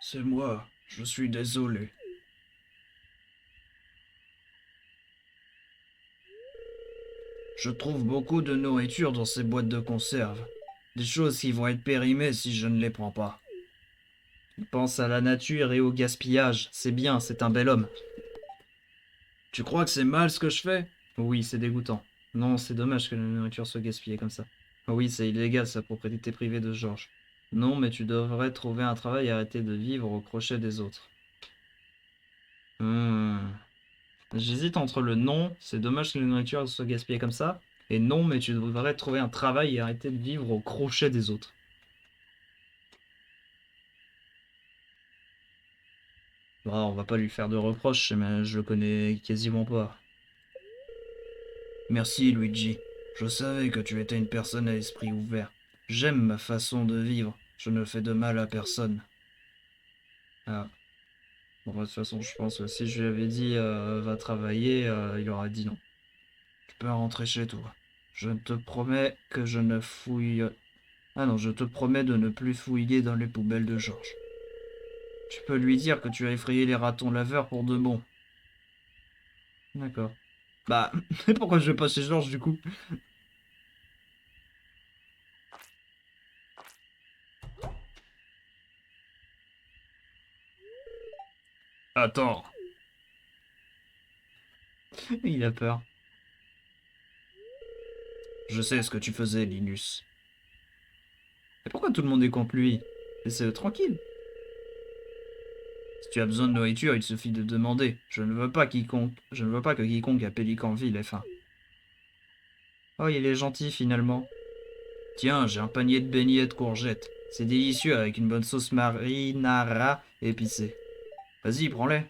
C'est moi, je suis désolé. Je trouve beaucoup de nourriture dans ces boîtes de conserve. Des choses qui vont être périmées si je ne les prends pas. Il pense à la nature et au gaspillage. C'est bien, c'est un bel homme. Tu crois que c'est mal ce que je fais? Oui, c'est dégoûtant. Non, c'est dommage que la nourriture soit gaspillée comme ça. Oui, c'est illégal, c'est la propriété privée de Georges. Non, mais tu devrais trouver un travail et arrêter de vivre au crochet des autres. Hmm. J'hésite entre le non, c'est dommage que la nourriture soit gaspillée comme ça, et non, mais tu devrais trouver un travail et arrêter de vivre au crochet des autres. Bon, on va pas lui faire de reproches, mais je le connais quasiment pas. Merci, Luigi. Je savais que tu étais une personne à esprit ouvert. J'aime ma façon de vivre. Je ne fais de mal à personne. Ah. Bon, bah, de toute façon, je pense que si je lui avais dit va travailler, il aurait dit non. Tu peux rentrer chez toi. Je te promets que je ne fouille. Ah non, je te promets de ne plus fouiller dans les poubelles de Georges. Tu peux lui dire que tu as effrayé les ratons laveurs pour de bon. D'accord. Bah, pourquoi je vais pas chez Georges du coup? Attends. Il a peur. Je sais ce que tu faisais, Linus. Et pourquoi tout le monde est contre lui? C'est tranquille. Si tu as besoin de nourriture, il suffit de demander. Je ne veux pas que quiconque à Pélicanville ait faim. Oh, il est gentil finalement. Tiens, j'ai un panier de beignets de courgettes. C'est délicieux avec une bonne sauce marinara épicée. Vas-y, prends-les.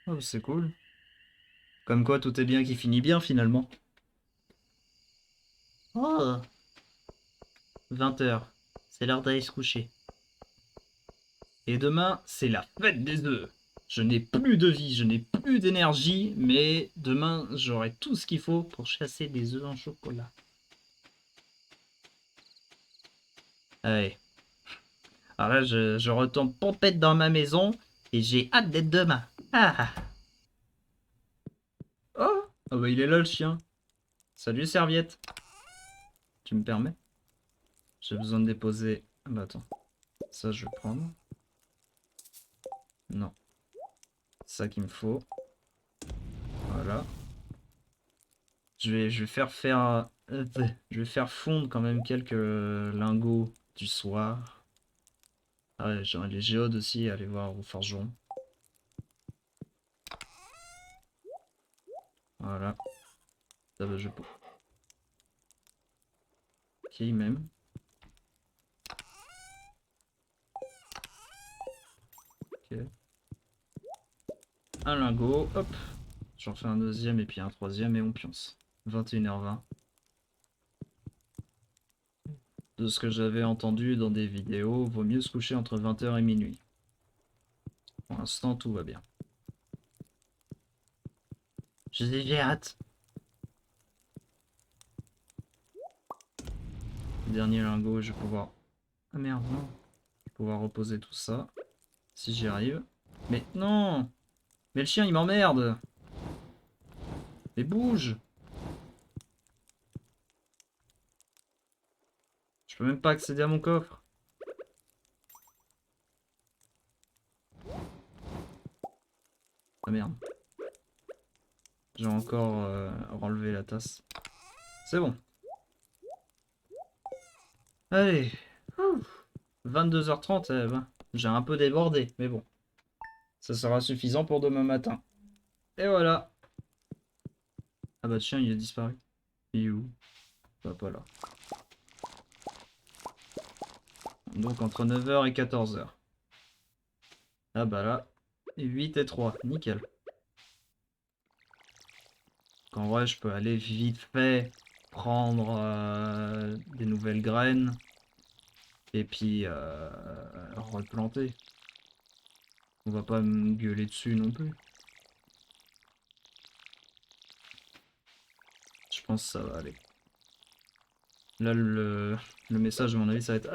Oh, c'est cool. Comme quoi, tout est bien qui finit bien finalement. Oh, 20 h. C'est l'heure d'aller se coucher. Et demain, c'est la fête des œufs. Je n'ai plus de vie, je n'ai plus d'énergie, mais demain, j'aurai tout ce qu'il faut pour chasser des œufs en chocolat. Allez. Alors là, je retombe pompette dans ma maison et j'ai hâte d'être demain. Ah. Oh, ah bah il est là le chien. Salut serviette. Tu me permets? J'ai besoin de déposer. Ah bah attends. Ça je vais prendre. Non. Ça qu'il me faut. Voilà. Je vais je vais faire fondre quand même quelques lingots du soir. Ah ouais, j'ai les géodes aussi à aller voir au forgeron. Voilà. Ça va, je peux. Ok, même. Ok. Un lingot, hop. J'en fais un deuxième et puis un troisième et on pionce. 21h20. De ce que j'avais entendu dans des vidéos, vaut mieux se coucher entre 20h et minuit. Pour l'instant, tout va bien. J'ai hâte. Dernier lingot, je vais pouvoir... Ah merde, non. Je vais pouvoir reposer tout ça. Si j'y arrive. Mais non! Mais le chien, il m'emmerde! Mais bouge! Je peux même pas accéder à mon coffre. Ah merde. J'ai encore relevé la tasse. C'est bon. Allez. 22h30, ben, j'ai un peu débordé, mais bon. Ça sera suffisant pour demain matin. Et voilà. Ah bah le chien, il a disparu. Il est où? Bah, pas là. Donc entre 9h et 14h. Ah bah là. 8 et 3. Nickel. En vrai, je peux aller vite fait prendre des nouvelles graines. Et puis replanter. On va pas me gueuler dessus non plus. Je pense que ça va aller. Là, le message, à mon avis, ça va être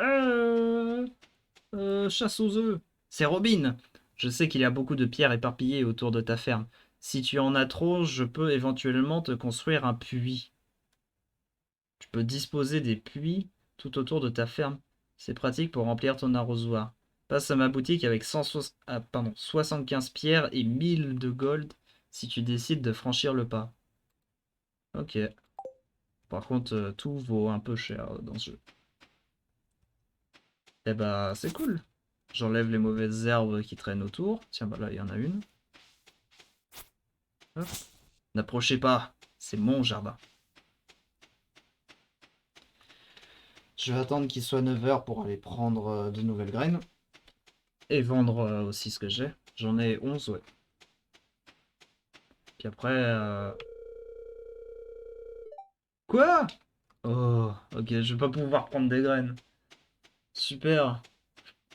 chasse aux œufs. C'est Robin. Je sais qu'il y a beaucoup de pierres éparpillées autour de ta ferme. Si tu en as trop, je peux éventuellement te construire un puits. Tu peux disposer des puits tout autour de ta ferme. C'est pratique pour remplir ton arrosoir. Passe à ma boutique avec 75 pierres et 1000 de gold si tu décides de franchir le pas. Ok. Par contre, tout vaut un peu cher dans ce jeu. Eh bah, c'est cool. J'enlève les mauvaises herbes qui traînent autour. Tiens, bah là, il y en a une. N'approchez pas, c'est mon jardin. Je vais attendre qu'il soit 9h pour aller prendre de nouvelles graines. Et vendre aussi ce que j'ai. J'en ai 11, ouais. Puis après... Quoi? Oh, ok, je vais pas pouvoir prendre des graines. Super.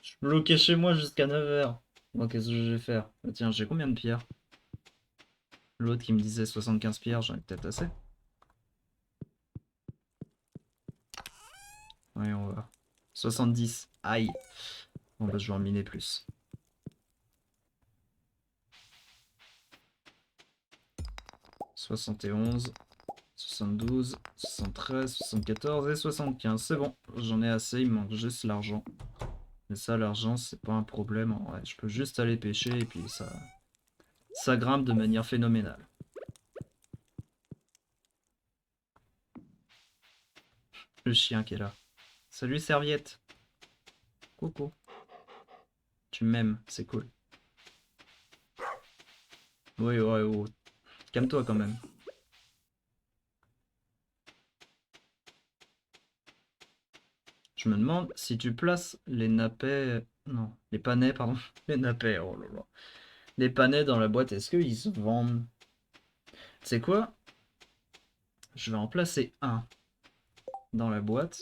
Je suis bloqué chez moi jusqu'à 9h. Bon, qu'est-ce que je vais faire? Bah, tiens, j'ai combien de pierres? L'autre qui me disait 75 pierres, j'en ai peut-être assez. Voyons voir. 70. Aïe. Bon bah je vais en miner plus. 71, 72, 73, 74 et 75. C'est bon, j'en ai assez, il me manque juste l'argent. Mais ça, l'argent, c'est pas un problème. En vrai, je peux juste aller pêcher et puis ça grimpe de manière phénoménale. Le chien qui est là. Salut serviette. Coucou. Tu m'aimes, c'est cool. Oui, ouais, ouais. Calme-toi quand même. Je me demande si tu places les nappets... Non, les panais, pardon. Les nappets, oh là là. Les panais dans la boîte, est-ce qu'ils se vendent? C'est quoi? Je vais en placer un dans la boîte.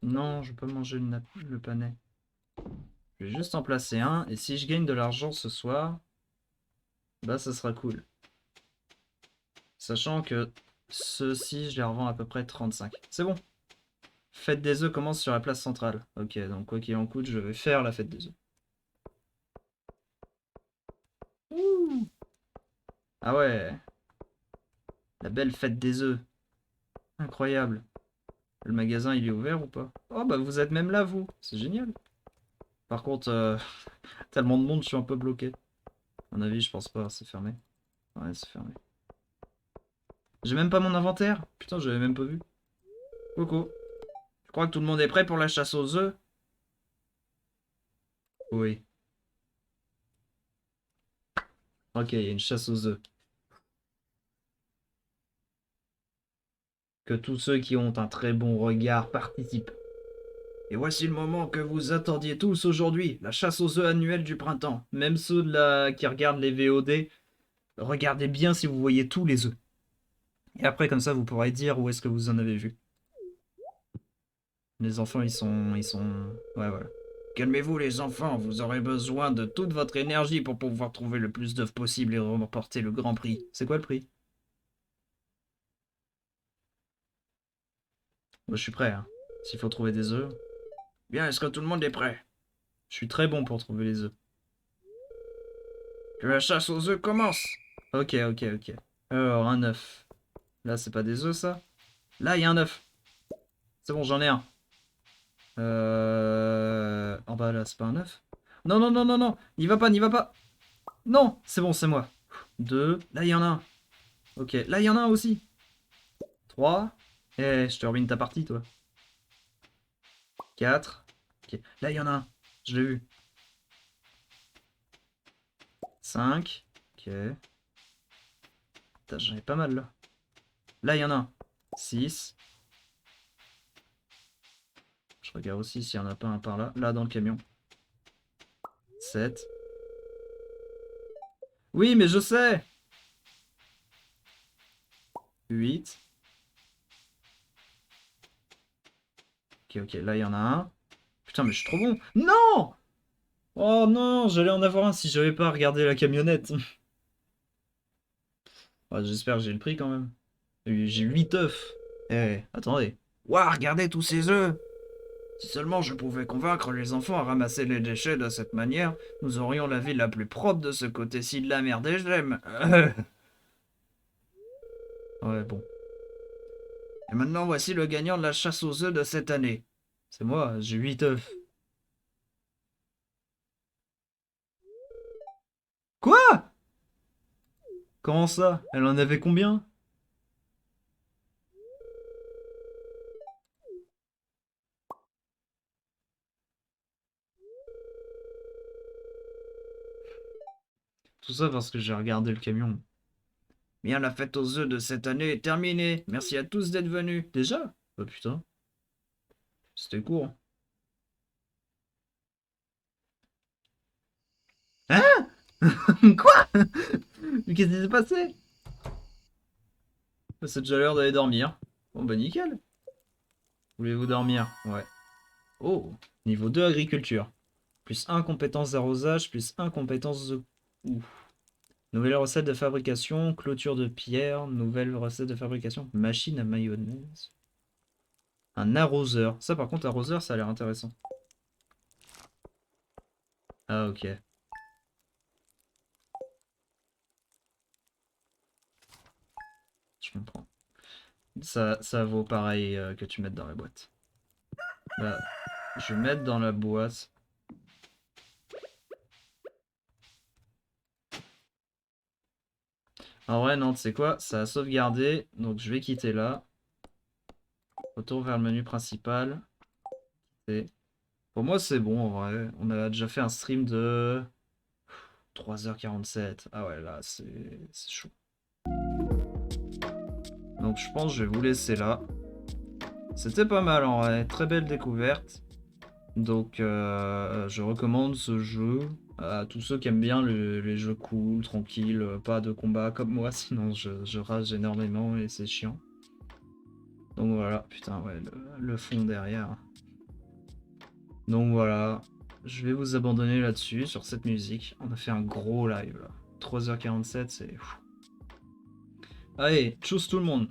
Non, je peux manger le panais. Je vais juste en placer un. Et si je gagne de l'argent ce soir, bah ça sera cool. Sachant que ceux-ci, je les revends à peu près 35. C'est bon. Fête des œufs commence sur la place centrale. Ok, donc quoi qu'il en coûte, je vais faire la fête des œufs. Ouh. Ah ouais. La belle fête des œufs. Incroyable. Le magasin, il est ouvert ou pas? Oh bah vous êtes même là, vous. C'est génial. Par contre, tellement de monde, je suis un peu bloqué. À mon avis, je pense pas. C'est fermé. Ouais, c'est fermé. J'ai même pas mon inventaire. Putain, j'avais même pas vu. Coucou. Je crois que tout le monde est prêt pour la chasse aux œufs. Oui. Ok, il y a une chasse aux œufs. Que tous ceux qui ont un très bon regard participent. Et voici le moment que vous attendiez tous aujourd'hui, la chasse aux œufs annuelle du printemps. Même ceux de qui regardent les VOD, regardez bien si vous voyez tous les œufs. Et après, comme ça, vous pourrez dire où est-ce que vous en avez vu. Les enfants, ils sont... Ouais, voilà. Calmez-vous les enfants, vous aurez besoin de toute votre énergie pour pouvoir trouver le plus d'œufs possible et remporter le grand prix. C'est quoi le prix? Moi, je suis prêt, hein. S'il faut trouver des œufs. Bien, est-ce que tout le monde est prêt? Je suis très bon pour trouver les œufs. Que la chasse aux œufs commence! Ok, ok, ok. Alors, un œuf. Là, c'est pas des œufs, ça? Là, il y a un œuf. C'est bon, j'en ai un. En bas, là, c'est pas un œuf? Non, non, non, non, non! N'y va pas, n'y va pas! Non! C'est bon, c'est moi. Deux. Là, il y en a un. Ok, là, il y en a un aussi. Trois. Eh, je te ruine ta partie, toi. Quatre. Ok, là, il y en a un. Je l'ai vu. Cinq. Ok. Putain, j'en ai pas mal, là. Là, il y en a un. Six. Je regarde aussi s'il y en a pas un par là. Là, dans le camion. 7. Oui, mais je sais! 8. Ok, ok, là, il y en a un. Putain, mais je suis trop bon. Non! Oh non, j'allais en avoir un si j'avais pas regardé la camionnette. Ouais, j'espère que j'ai le prix quand même. J'ai 8 œufs. Eh, attendez. Waouh, regardez tous ces œufs! Si seulement je pouvais convaincre les enfants à ramasser les déchets de cette manière, nous aurions la ville la plus propre de ce côté-ci de la mer des gemmes. Ouais, bon. Et maintenant, voici le gagnant de la chasse aux œufs de cette année. C'est moi, j'ai 8 œufs. Quoi? Comment ça? Elle en avait combien? Tout ça parce que j'ai regardé le camion. Bien, la fête aux œufs de cette année est terminée. Merci à tous d'être venus. Déjà? Oh putain, c'était court. Hein? Quoi? Mais qu'est-ce qui s'est passé? C'est déjà l'heure d'aller dormir. Bon bah nickel. Voulez-vous dormir? Ouais. Oh, niveau 2 agriculture. Plus 1 compétence d'arrosage, plus 1 compétence de... Ouf. Nouvelle recette de fabrication, clôture de pierre, nouvelle recette de fabrication, machine à mayonnaise. Un arroseur. Ça par contre, arroseur, ça a l'air intéressant. Ah ok, je comprends. Ça vaut pareil que tu mettes dans la boîte. Bah, je vais mettre dans la boîte. En vrai, non, tu sais quoi? Ça a sauvegardé, donc je vais quitter là. Retour vers le menu principal. Et pour moi, c'est bon en vrai. On a déjà fait un stream de 3h47. Ah ouais, là, c'est chaud. Donc je pense que je vais vous laisser là. C'était pas mal en vrai. Très belle découverte. Donc je recommande ce jeu à tous ceux qui aiment bien les jeux cool, tranquilles, pas de combat comme moi, sinon je rage énormément et c'est chiant. Donc voilà, putain ouais, le fond derrière. Donc voilà, je vais vous abandonner là-dessus, sur cette musique. On a fait un gros live là. 3h47, c'est fou. Allez, tchuss tout le monde!